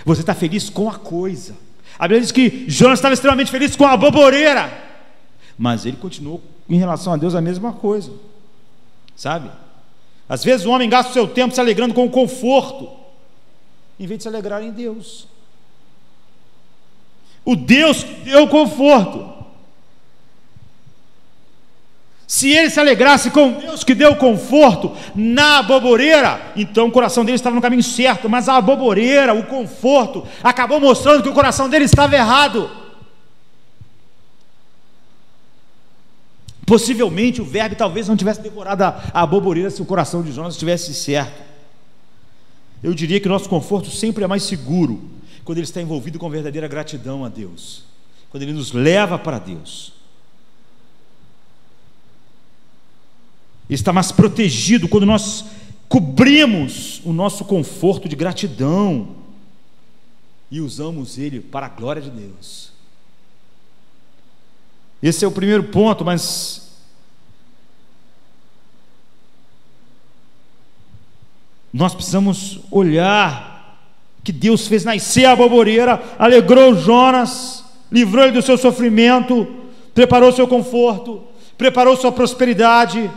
Você está feliz com a coisa. A Bíblia diz que Jonas estava extremamente feliz com a boboreira, mas ele continuou em relação a Deus a mesma coisa, sabe? Às vezes o homem gasta o seu tempo se alegrando com o conforto, em vez de se alegrar em Deus. O Deus que deu o conforto. Se ele se alegrasse com Deus que deu o conforto na boboreira, então o coração dele estava no caminho certo, mas a boboreira, o conforto, acabou mostrando que o coração dele estava errado. Possivelmente o verme talvez não tivesse devorado a boboreira se o coração de Jonas estivesse certo. Eu diria que o nosso conforto sempre é mais seguro quando ele está envolvido com verdadeira gratidão a Deus, quando ele nos leva para Deus. Ele está mais protegido quando nós cobrimos o nosso conforto de gratidão e usamos ele para a glória de Deus. Esse é o primeiro ponto, mas nós precisamos olhar que Deus fez nascer a boboreira, alegrou Jonas, livrou ele do seu sofrimento, preparou seu conforto, preparou sua prosperidade.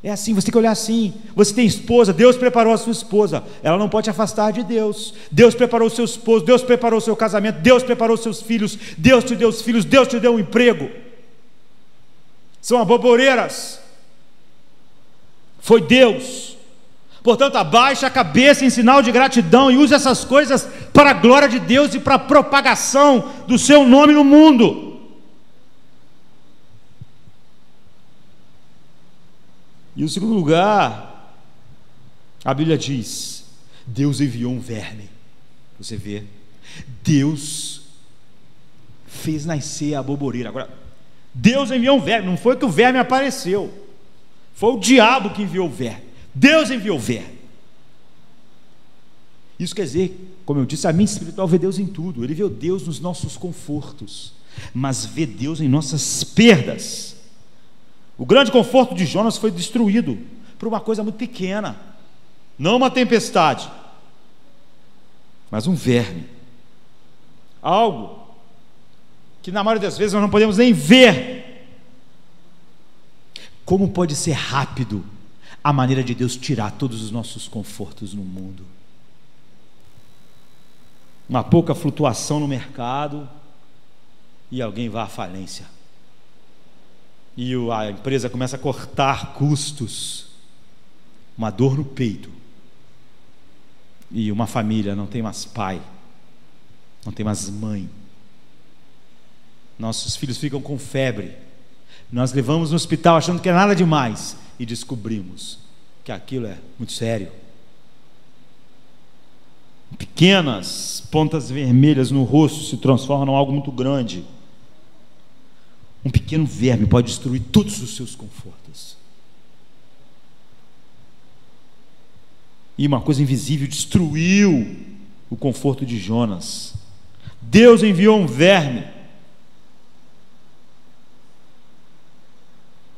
É assim, você tem que olhar assim. Você tem esposa, Deus preparou a sua esposa, ela não pode te afastar de Deus. Deus preparou o seu esposo, Deus preparou o seu casamento, Deus preparou os seus filhos, Deus te deu os filhos, Deus te deu um emprego. São aboboreiras, foi Deus. Portanto, abaixe a cabeça em sinal de gratidão e use essas coisas para a glória de Deus e para a propagação do seu nome no mundo. E o segundo lugar, a Bíblia diz: Deus enviou um verme. Você vê, Deus fez nascer a boboreira. Agora, Deus enviou um verme, não foi que o verme apareceu, foi o diabo que enviou o verme. Deus enviou o verme. Isso quer dizer, como eu disse, a mente espiritual vê Deus em tudo. Ele vê Deus nos nossos confortos, mas vê Deus em nossas perdas. O grande conforto de Jonas foi destruído por uma coisa muito pequena, não uma tempestade, mas um verme, algo que na maioria das vezes nós não podemos nem ver. Como pode ser rápido a maneira de Deus tirar todos os nossos confortos no mundo? Uma pouca flutuação no mercado e alguém vai à falência, e a empresa começa a cortar custos, uma dor no peito, e uma família não tem mais pai, não tem mais mãe, nossos filhos ficam com febre, nós levamos no hospital achando que é nada demais, e descobrimos que aquilo é muito sério. Pequenas pontas vermelhas no rosto se transformam em algo muito grande. Um pequeno verme pode destruir todos os seus confortos. E uma coisa invisível destruiu o conforto de Jonas. Deus enviou um verme.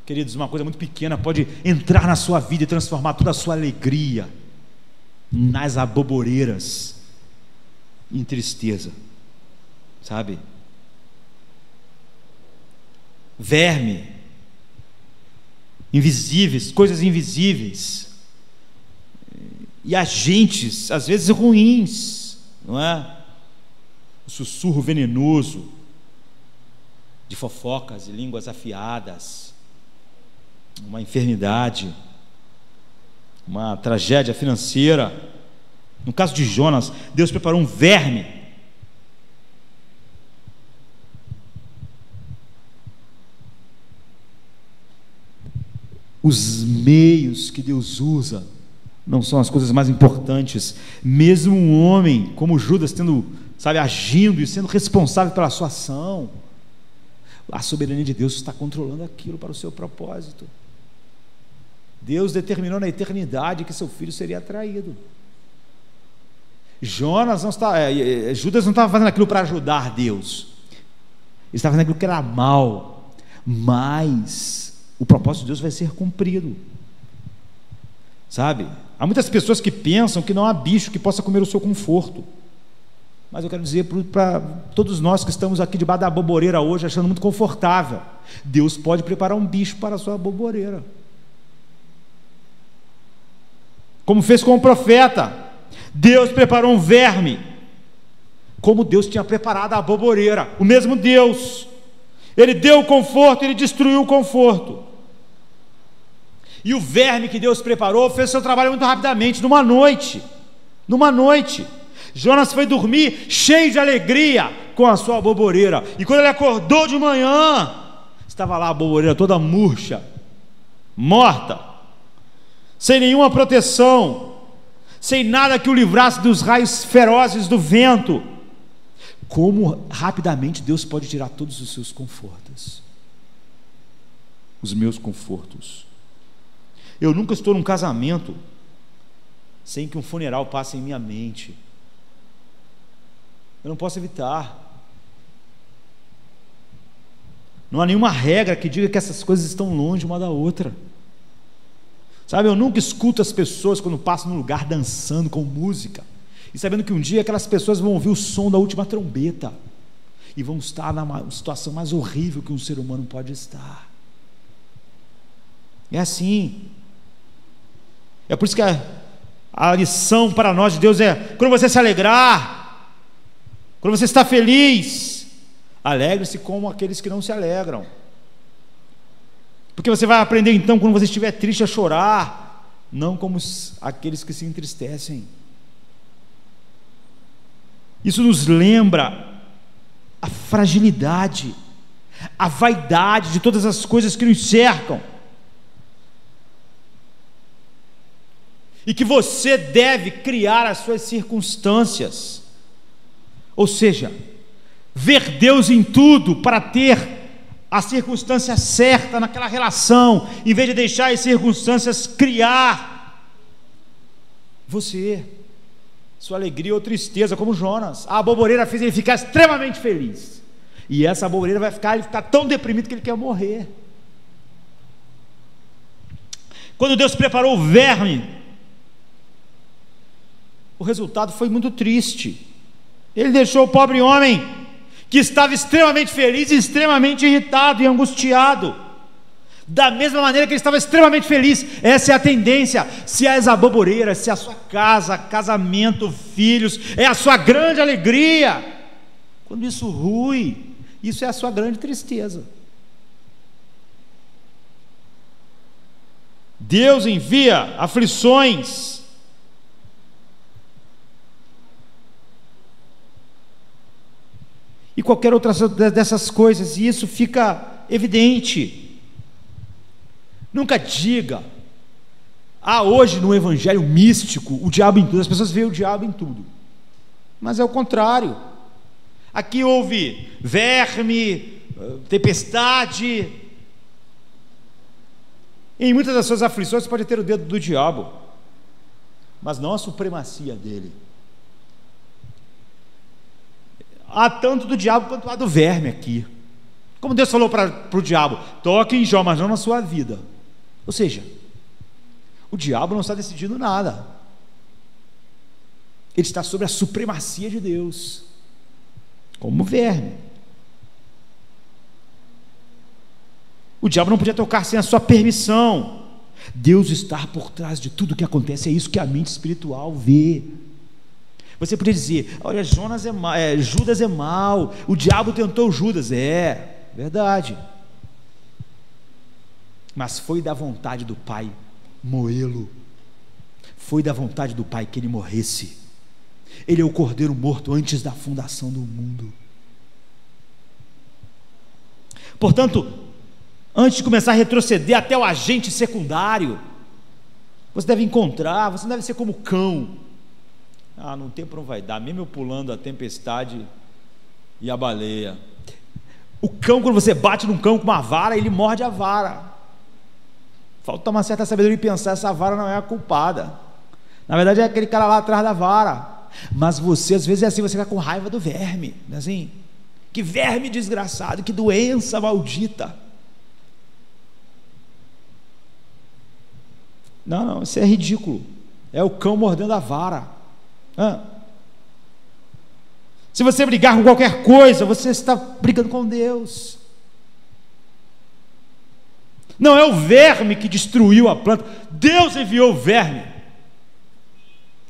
Queridos, uma coisa muito pequena pode entrar na sua vida e transformar toda a sua alegria nas aboboreiras em tristeza, sabe? Verme, invisíveis, coisas invisíveis, e agentes, às vezes ruins, não é? O sussurro venenoso de fofocas e línguas afiadas, uma enfermidade, uma tragédia financeira. No caso de Jonas, Deus preparou um verme. Os meios que Deus usa não são as coisas mais importantes. Mesmo um homem como Judas agindo e sendo responsável pela sua ação, a soberania de Deus está controlando aquilo para o seu propósito. Deus determinou na eternidade que seu filho seria traído. Judas não estava fazendo aquilo para ajudar Deus, ele estava fazendo aquilo que era mal, mas o propósito de Deus vai ser cumprido, sabe? Há muitas pessoas que pensam que não há bicho que possa comer o seu conforto, mas eu quero dizer para todos nós que estamos aqui debaixo da boboreira hoje, achando muito confortável, Deus pode preparar um bicho para a sua boboreira, como fez com o profeta. Deus preparou um verme, como Deus tinha preparado a boboreira. O mesmo Deus, Ele deu o conforto, Ele destruiu o conforto. E o verme que Deus preparou fez seu trabalho muito rapidamente, numa noite. Jonas foi dormir cheio de alegria com a sua boboreira, e quando ele acordou de manhã, estava lá a boboreira toda murcha, morta, sem nenhuma proteção, sem nada que o livrasse dos raios ferozes do vento. Como rapidamente Deus pode tirar todos os seus confortos, os meus confortos. Eu nunca estou num casamento sem que um funeral passe em minha mente. Eu não posso evitar. Não há nenhuma regra que diga que essas coisas estão longe uma da outra. Sabe, eu nunca escuto as pessoas quando passam num lugar dançando com música e sabendo que um dia aquelas pessoas vão ouvir o som da última trombeta e vão estar na situação mais horrível que um ser humano pode estar. É assim. É por isso que a lição para nós de Deus é: quando você se alegrar, quando você está feliz, alegre-se como aqueles que não se alegram. Porque você vai aprender então, quando você estiver triste, a chorar, não como aqueles que se entristecem. Isso nos lembra a fragilidade, a vaidade de todas as coisas que nos cercam, e que você deve criar as suas circunstâncias, ou seja, ver Deus em tudo para ter a circunstância certa naquela relação, em vez de deixar as circunstâncias criar você, sua alegria ou tristeza, como Jonas. A aboboreira fez ele ficar extremamente feliz, e essa aboboreira vai ficar, ele ficar tão deprimido que ele quer morrer. Quando Deus preparou o verme, o resultado foi muito triste. Ele deixou o pobre homem, que estava extremamente feliz e extremamente irritado e angustiado, da mesma maneira que ele estava extremamente feliz. Essa é a tendência. Se as aboboreiras, se a sua casa, casamento, filhos é a sua grande alegria, quando isso rui, isso é a sua grande tristeza. Deus envia aflições, e qualquer outra dessas coisas, e isso fica evidente. Nunca diga: hoje no evangelho místico, o diabo em tudo. As pessoas veem o diabo em tudo, mas é o contrário. Aqui houve verme, tempestade. Em muitas das suas aflições pode ter o dedo do diabo, mas não a supremacia dele. Há tanto do diabo quanto há do verme aqui. Como Deus falou para o diabo: toque em Jó, mas não na sua vida. Ou seja, o diabo não está decidindo nada. Ele está sobre a supremacia de Deus, como verme. O diabo não podia tocar sem a sua permissão. Deus está por trás de tudo que acontece. É isso que a mente espiritual vê. Você podia dizer: olha, Judas é mau, o diabo tentou Judas. É verdade, mas foi da vontade do Pai moê-lo. Foi da vontade do Pai que ele morresse. Ele é o cordeiro morto antes da fundação do mundo. Portanto, antes de começar a retroceder até o agente secundário, você deve encontrar, você não deve ser como cão. No tempo não vai dar, mesmo eu pulando a tempestade e a baleia. O cão, quando você bate num cão com uma vara, ele morde a vara. Falta uma certa sabedoria e pensar: essa vara não é a culpada, na verdade é aquele cara lá atrás da vara. Mas você, às vezes é assim, você fica com raiva do verme, não é assim? Que verme desgraçado, que doença maldita. Não, isso é ridículo. É o cão mordendo a vara. Se você brigar com qualquer coisa, você está brigando com Deus. Não é o verme que destruiu a planta, Deus enviou o verme.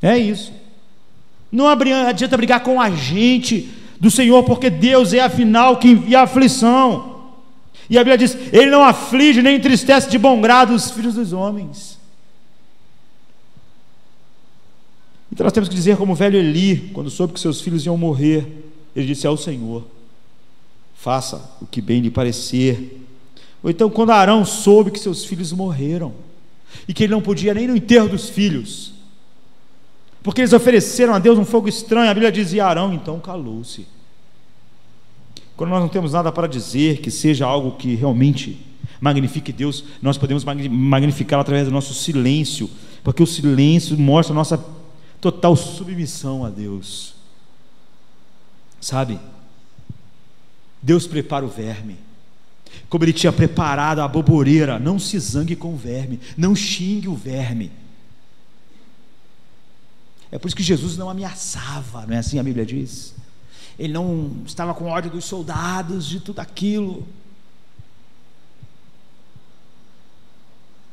É isso. Não adianta brigar com o agente do Senhor, porque Deus é afinal que envia a aflição. E a Bíblia diz: Ele não aflige nem entristece de bom grado os filhos dos homens. Então nós temos que dizer como o velho Eli, quando soube que seus filhos iam morrer, ele disse ao Senhor: faça o que bem lhe parecer. Ou então quando Arão soube que seus filhos morreram, e que ele não podia nem no enterro dos filhos, porque eles ofereceram a Deus um fogo estranho. A Bíblia diz: e Arão então calou-se. Quando nós não temos nada para dizer que seja algo que realmente magnifique Deus, nós podemos magnificá-lo através do nosso silêncio, porque o silêncio mostra a nossa total submissão a Deus. Sabe, Deus prepara o verme, como Ele tinha preparado a boboreira. Não se zangue com o verme, não xingue o verme. É por isso que Jesus não ameaçava, não é assim a Bíblia diz? Ele não estava com ódio dos soldados, de tudo aquilo.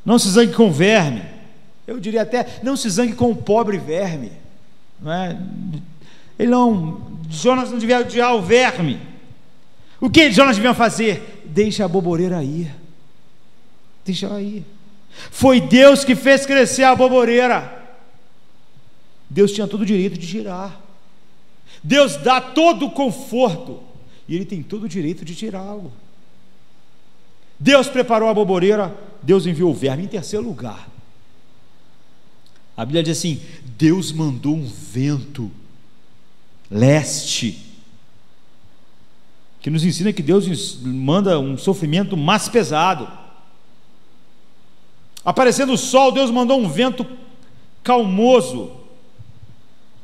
Não se zangue com o verme. Eu diria até, não se zangue com o pobre verme, não é? Jonas não devia odiar o verme. O que Jonas devia fazer? Deixa a boboreira ir. Deixa ela ir. Foi Deus que fez crescer a boboreira. Deus tinha todo o direito de tirar. Deus dá todo o conforto e Ele tem todo o direito de tirá-lo. Deus preparou a boboreira, Deus enviou o verme. Em terceiro lugar, a Bíblia diz assim: Deus mandou um vento leste, que nos ensina que Deus manda um sofrimento mais pesado. Aparecendo o sol, Deus mandou um vento calmoso,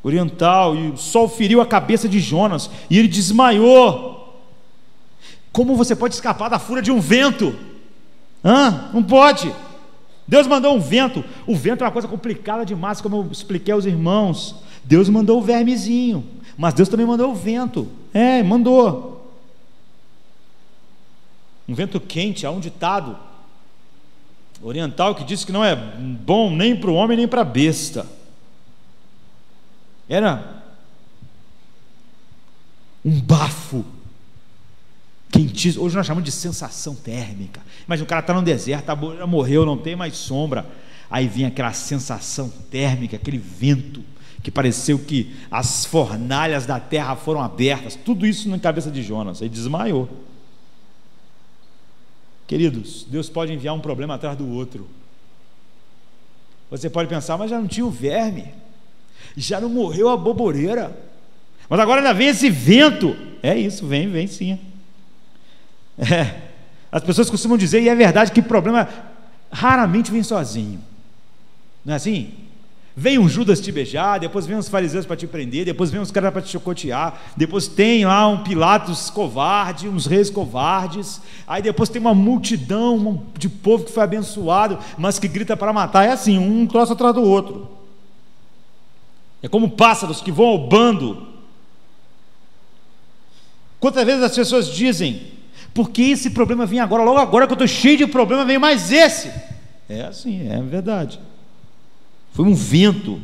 oriental, e o sol feriu a cabeça de Jonas e ele desmaiou. Como você pode escapar da fúria de um vento? Não pode. Deus mandou um vento. O vento é uma coisa complicada demais, como eu expliquei aos irmãos. Deus mandou o vermezinho, mas Deus também mandou o vento. Mandou um vento quente. Há um ditado oriental que diz que não é bom nem para o homem nem para a besta. Era um bafo quentíssimo. Hoje nós chamamos de sensação térmica. Imagina, o cara está no deserto, já morreu, não tem mais sombra. Aí vinha aquela sensação térmica, aquele vento que pareceu que as fornalhas da terra foram abertas. Tudo isso na cabeça de Jonas. Ele desmaiou. Queridos, Deus pode enviar um problema atrás do outro. Você pode pensar: mas já não tinha o verme, já não morreu a boboreira, mas agora ainda vem esse vento. É isso, vem sim. As pessoas costumam dizer, e é verdade, que problema raramente vem sozinho. Não é assim? Vem um Judas te beijar, depois vem uns fariseus para te prender, depois vem uns caras para te chicotear, depois tem lá um Pilatos covarde, uns reis covardes, aí depois tem uma multidão de povo que foi abençoado, mas que grita para matar. É assim, um troço atrás do outro. É como pássaros que vão ao bando. Quantas vezes as pessoas dizem: por que esse problema vem agora? Logo agora que eu estou cheio de problema, vem mais esse. É assim, é verdade. Foi um vento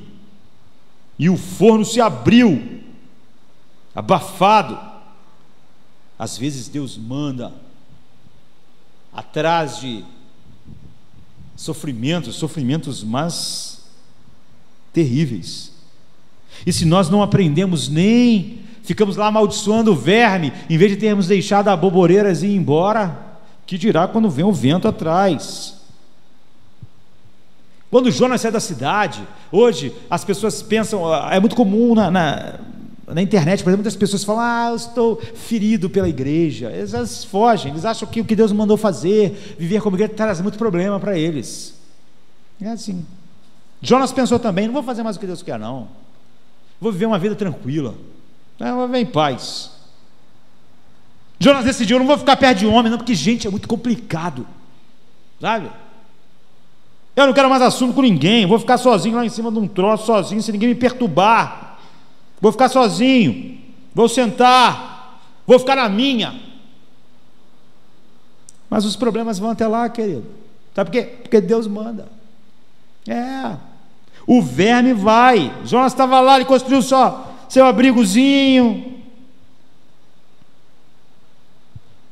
e o forno se abriu, abafado. Às vezes Deus manda atrás de sofrimentos mais terríveis. E se nós não aprendemos, nem ficamos lá amaldiçoando o verme, em vez de termos deixado a boboreira ir embora, que dirá quando vem o vento atrás? Quando Jonas sai da cidade, hoje as pessoas pensam, é muito comum na internet, por exemplo, muitas pessoas falam: eu estou ferido pela igreja. Eles fogem, eles acham que o que Deus mandou fazer, viver como igreja, traz muito problema para eles. É assim. Jonas pensou também: não vou fazer mais o que Deus quer, não. Vou viver uma vida tranquila, vou viver em paz. Jonas decidiu: não vou ficar perto de homem, não, porque gente é muito complicado, sabe? Eu não quero mais assunto com ninguém, vou ficar sozinho lá em cima de um troço, sozinho, sem ninguém me perturbar. Vou ficar sozinho, vou sentar, vou ficar na minha. Mas os problemas vão até lá, querido. Sabe por quê? Porque Deus manda. O verme vai. Jonas estava lá, ele construiu só seu abrigozinho.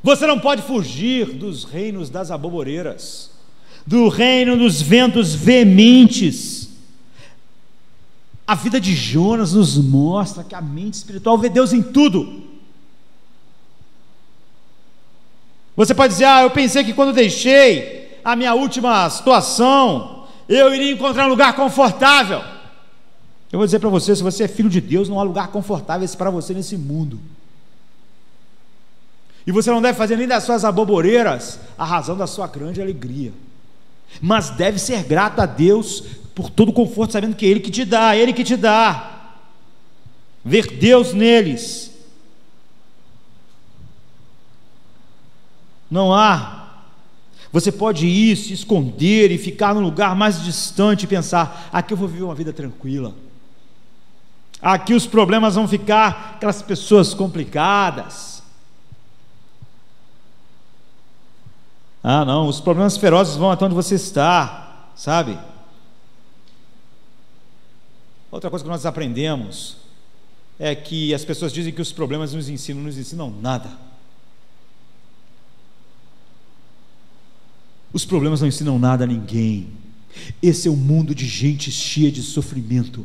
Você não pode fugir dos reinos das aboboreiras, do reino dos ventos veementes. A vida de Jonas nos mostra que a mente espiritual vê Deus em tudo. Você pode dizer: eu pensei que quando deixei a minha última situação, eu iria encontrar um lugar confortável. Eu vou dizer para você, se você é filho de Deus, não há lugar confortável para você nesse mundo. E você não deve fazer nem das suas aboboreiras a razão da sua grande alegria, mas deve ser grato a Deus por todo o conforto, sabendo que é Ele que te dá, Ele que te dá. Ver Deus neles. Não há. Você pode ir, se esconder e ficar num lugar mais distante e pensar: aqui eu vou viver uma vida tranquila, aqui os problemas vão ficar aquelas pessoas complicadas. Ah, não, os problemas ferozes vão até onde você está, sabe? Outra coisa que nós aprendemos é que as pessoas dizem que os problemas nos ensinam nada. Os problemas não ensinam nada a ninguém. Esse é um mundo de gente cheia de sofrimento.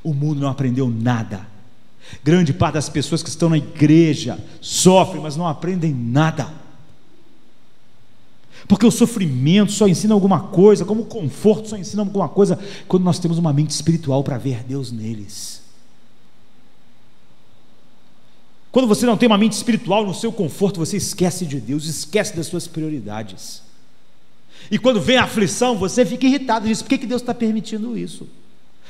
O mundo não aprendeu nada. Grande parte das pessoas que estão na igreja sofrem, mas não aprendem nada. Porque o sofrimento só ensina alguma coisa, como o conforto só ensina alguma coisa, quando nós temos uma mente espiritual para ver Deus neles. Quando você não tem uma mente espiritual no seu conforto, você esquece de Deus, esquece das suas prioridades. E quando vem a aflição, você fica irritado e diz: por que Deus está permitindo isso?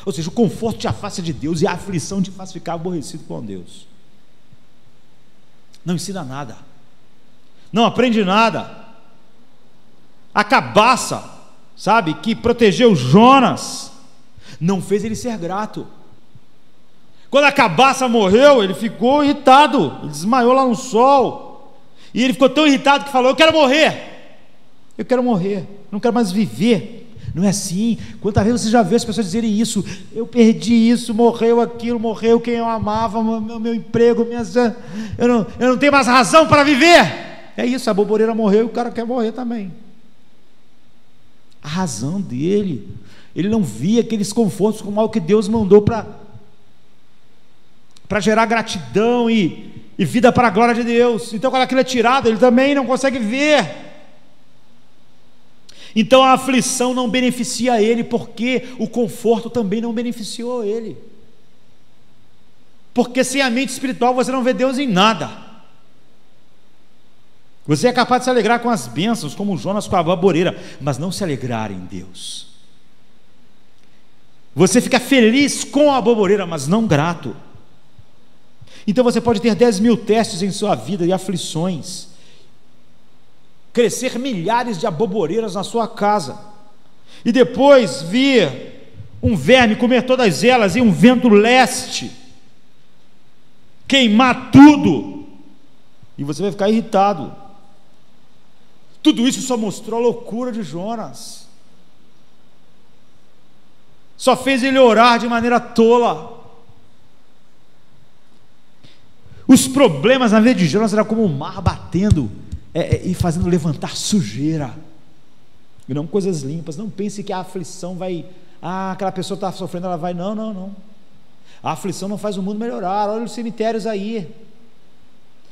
Ou seja, o conforto te afasta de Deus e a aflição te faz ficar aborrecido com Deus. Não ensina nada, não aprende nada. A cabaça, sabe, que protegeu Jonas, não fez ele ser grato. Quando a cabaça morreu, ele ficou irritado, ele desmaiou lá no sol, e ele ficou tão irritado que falou: eu quero morrer, não quero mais viver. Não é assim. Quantas vezes você já viu as pessoas dizerem isso? Eu perdi isso, morreu aquilo, morreu quem eu amava, meu emprego, eu não tenho mais razão para viver. É isso, a aboboreira morreu e o cara quer morrer também. A razão dele, ele não via aqueles confortos como algo que Deus mandou para gerar gratidão e vida para a glória de Deus. Então quando aquilo é tirado, ele também não consegue ver. Então a aflição não beneficia ele, porque o conforto também não beneficiou ele. Porque sem a mente espiritual você não vê Deus em nada. Você é capaz de se alegrar com as bênçãos, como Jonas com a aboboreira, mas não se alegrar em Deus. Você fica feliz com a aboboreira, mas não grato. Então você pode ter 10.000 testes em sua vida e aflições, crescer milhares de aboboreiras na sua casa, e depois vir um verme comer todas elas e um vento leste queimar tudo, e você vai ficar irritado. Tudo isso só mostrou a loucura de Jonas, só fez ele orar de maneira tola. Os problemas na vida de Jonas eram como o mar batendo e fazendo levantar sujeira, e não coisas limpas. Não pense que a aflição vai, aquela pessoa está sofrendo, ela vai, não, a aflição não faz o mundo melhorar. Olha os cemitérios aí,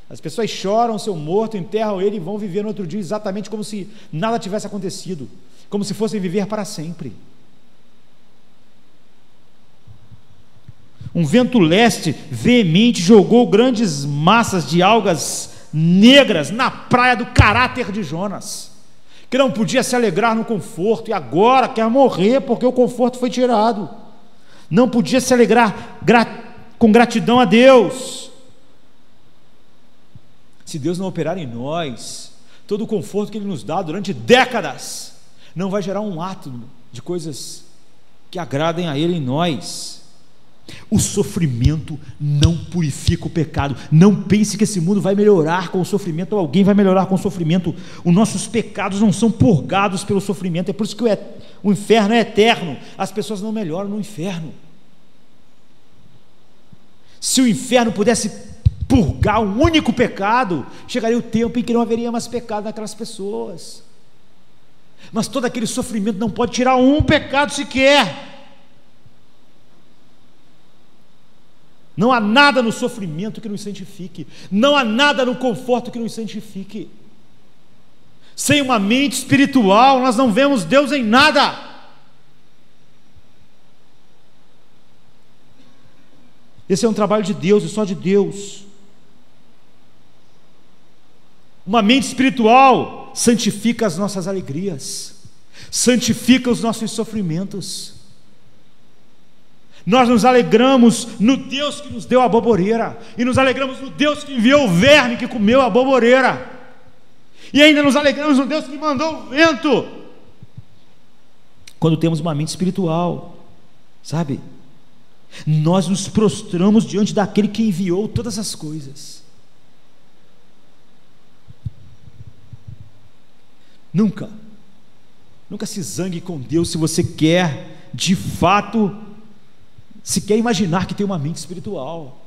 as pessoas choram o seu morto, enterram ele e vão viver no outro dia exatamente como se nada tivesse acontecido, como se fossem viver para sempre. Um vento leste veemente jogou grandes massas de algas negras na praia do caráter de Jonas, que não podia se alegrar no conforto, e agora quer morrer porque o conforto foi tirado. Não podia se alegrar com gratidão a Deus. Se Deus não operar em nós, todo o conforto que Ele nos dá durante décadas não vai gerar um átomo de coisas que agradem a Ele em nós. O sofrimento não purifica o pecado. Não pense que esse mundo vai melhorar com o sofrimento, ou alguém vai melhorar com o sofrimento. Os nossos pecados não são purgados pelo sofrimento. É por isso que o inferno é eterno. As pessoas não melhoram no inferno. Se o inferno pudesse purgar um único pecado, chegaria o tempo em que não haveria mais pecado naquelas pessoas. Mas todo aquele sofrimento não pode tirar um pecado sequer. Não há nada no sofrimento que nos santifique, não há nada no conforto que nos santifique. Sem uma mente espiritual, nós não vemos Deus em nada. Esse é um trabalho de Deus e só de Deus. Uma mente espiritual santifica as nossas alegrias, santifica os nossos sofrimentos. Nós nos alegramos no Deus que nos deu a boboreira, e nos alegramos no Deus que enviou o verme que comeu a boboreira, e ainda nos alegramos no Deus que mandou o vento, quando temos uma mente espiritual, sabe? Nós nos prostramos diante daquele que enviou todas as coisas. Nunca se zangue com Deus se você quer, de fato, se quer imaginar que tem uma mente espiritual.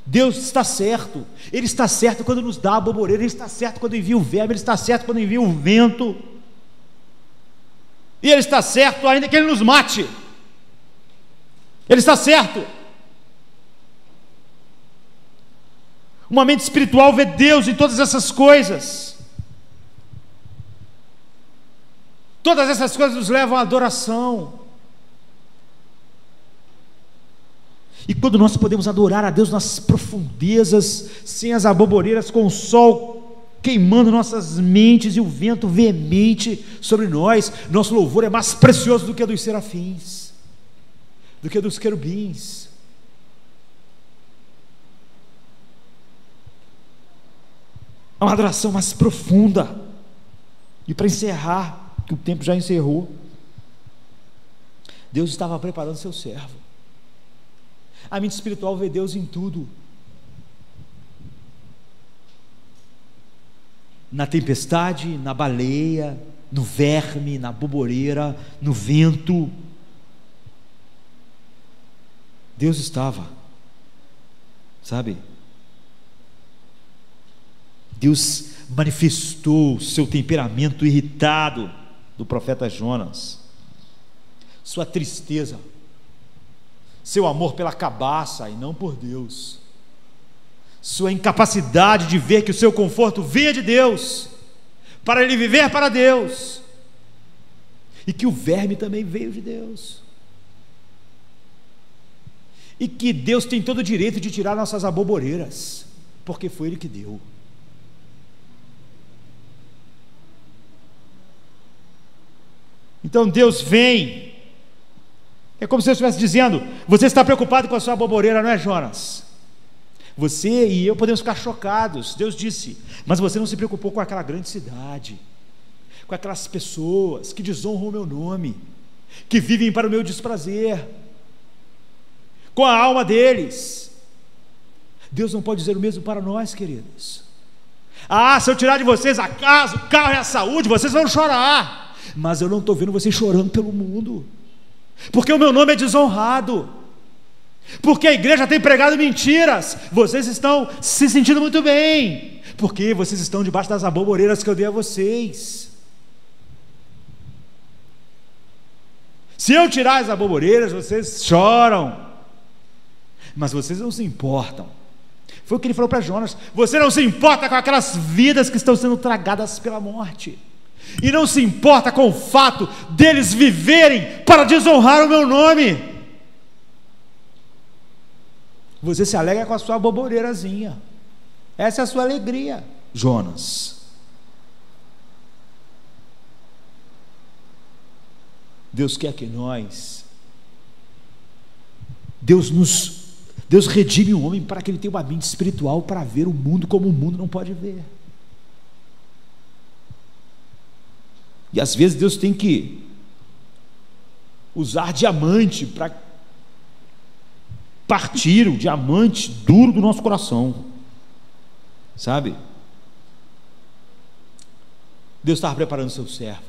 Deus está certo, Ele está certo quando nos dá a boboreira, Ele está certo quando envia o verme, Ele está certo quando envia o vento, e Ele está certo ainda que Ele nos mate, Ele está certo. Uma mente espiritual vê Deus em todas essas coisas. Todas essas coisas nos levam à adoração. E quando nós podemos adorar a Deus nas profundezas, sem as aboboreiras, com o sol queimando nossas mentes e o vento veemente sobre nós, nosso louvor é mais precioso do que o dos serafins, do que o dos querubins. É uma adoração mais profunda. E para encerrar, que o tempo já encerrou, Deus estava preparando seu servo. A mente espiritual vê Deus em tudo, na tempestade, na baleia, no verme, na boboreira, no vento. Deus estava, sabe? Deus manifestou seu temperamento irritado do profeta Jonas, sua tristeza, seu amor pela cabaça e não por Deus, sua incapacidade de ver que o seu conforto vinha de Deus, para ele viver para Deus, e que o verme também veio de Deus, e que Deus tem todo o direito de tirar nossas aboboreiras, porque foi Ele que deu. Então Deus vem, é como se eu estivesse dizendo: você está preocupado com a sua aboboreira, não é, Jonas? Você e eu podemos ficar chocados. Deus disse: mas você não se preocupou com aquela grande cidade, com aquelas pessoas que desonram o meu nome, que vivem para o meu desprazer, com a alma deles. Deus não pode dizer o mesmo para nós, queridos. Se eu tirar de vocês a casa, o carro e a saúde, vocês vão chorar. Mas eu não estou vendo vocês chorando pelo mundo, porque o meu nome é desonrado, porque a igreja tem pregado mentiras. Vocês estão se sentindo muito bem, porque vocês estão debaixo das aboboreiras que eu dei a vocês. Se eu tirar as aboboreiras, vocês choram, mas vocês não se importam. Foi o que ele falou para Jonas: você não se importa com aquelas vidas que estão sendo tragadas pela morte, e não se importa com o fato deles viverem para desonrar o meu nome. Você se alegra com a sua boboreirazinha, essa é a sua alegria, Jonas. Deus quer que Deus redime o homem para que ele tenha uma mente espiritual para ver o mundo como o mundo não pode ver. E às vezes Deus tem que usar diamante para partir o diamante duro do nosso coração, sabe? Deus estava preparando o seu servo.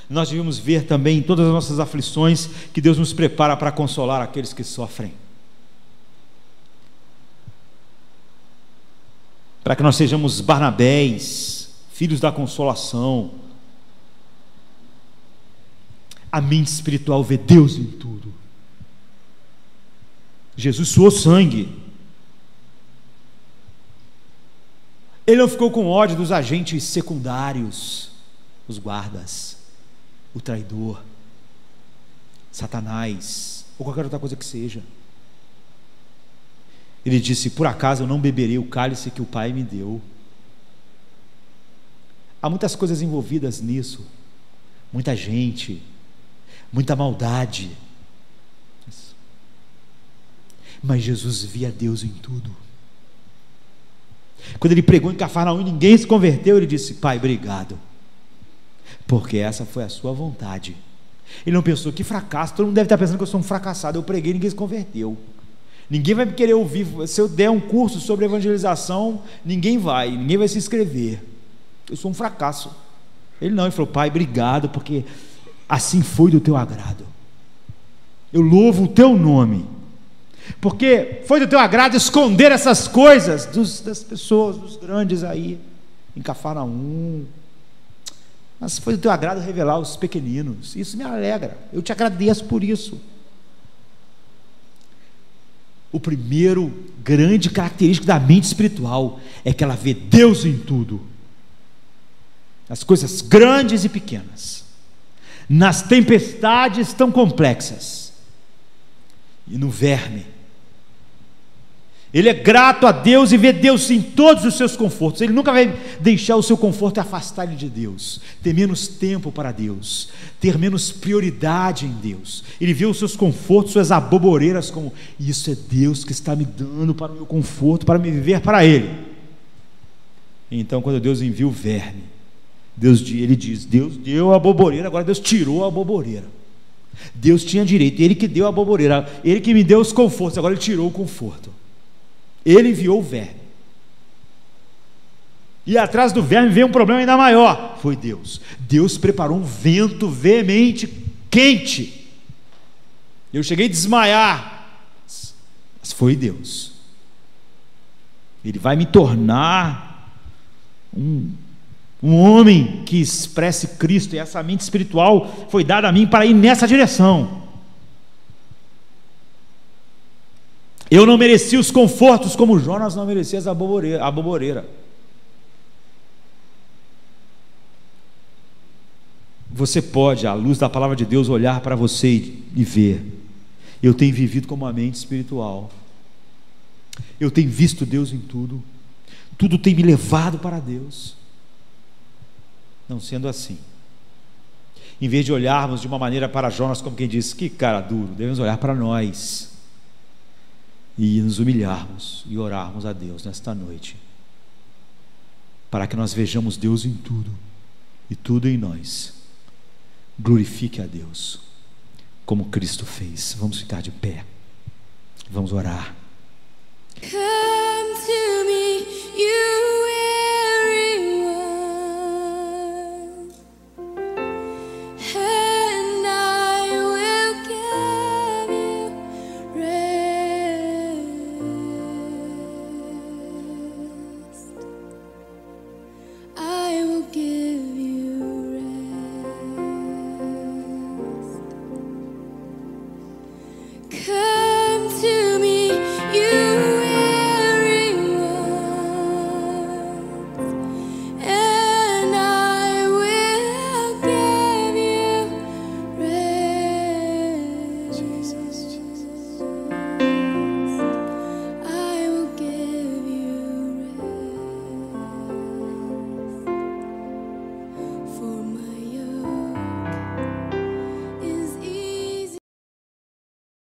Nós devemos ver também em todas as nossas aflições que Deus nos prepara para consolar aqueles que sofrem, para que nós sejamos Barnabés, filhos da consolação. A mente espiritual vê Deus em tudo. Jesus suou sangue. Ele não ficou com ódio dos agentes secundários, os guardas, o traidor, Satanás, ou qualquer outra coisa que seja. Ele disse: por acaso eu não beberei o cálice que o Pai me deu? Há muitas coisas envolvidas nisso, muita gente, muita maldade, mas Jesus via Deus em tudo. Quando ele pregou em Cafarnaum e ninguém se converteu, ele disse: Pai, obrigado, porque essa foi a sua vontade. Ele não pensou: que fracasso, todo mundo deve estar pensando que eu sou um fracassado, eu preguei e ninguém se converteu, ninguém vai me querer ouvir, se eu der um curso sobre evangelização, ninguém vai se inscrever, eu sou um fracasso. Ele não, ele falou: Pai, obrigado, porque assim foi do teu agrado, eu louvo o teu nome, porque foi do teu agrado esconder essas coisas das pessoas, dos grandes aí em Cafarnaum, mas foi do teu agrado revelar os pequeninos. Isso me alegra, eu te agradeço por isso. O primeiro grande característico da mente espiritual é que ela vê Deus em tudo, nas coisas grandes e pequenas, nas tempestades tão complexas e no verme. Ele é grato a Deus e vê Deus em todos os seus confortos. Ele nunca vai deixar o seu conforto e afastar ele de Deus, ter menos tempo para Deus, ter menos prioridade em Deus. Ele vê os seus confortos, suas aboboreiras, como: isso é Deus que está me dando para o meu conforto, para me viver para Ele. Então, quando Deus envia o verme, ele diz: Deus deu a aboboreira, agora Deus tirou a aboboreira. Deus tinha direito, Ele que deu a aboboreira, Ele que me deu os confortos, agora Ele tirou o conforto. Ele enviou o verme, e atrás do verme veio um problema ainda maior. Foi Deus. Deus preparou um vento veemente, quente. Eu cheguei a desmaiar, mas foi Deus. Ele vai me tornar um homem que expresse Cristo, e essa mente espiritual foi dada a mim para ir nessa direção. Eu não merecia os confortos como Jonas não merecia a aboboreira. Você pode, à luz da palavra de Deus, olhar para você e ver: eu tenho vivido como uma mente espiritual, eu tenho visto Deus em tudo, tudo tem me levado para Deus. Não sendo assim, em vez de olharmos de uma maneira para Jonas como quem diz: que cara duro, devemos olhar para nós e nos humilharmos e orarmos a Deus nesta noite, para que nós vejamos Deus em tudo e tudo em nós glorifique a Deus, como Cristo fez. Vamos ficar de pé, vamos orar.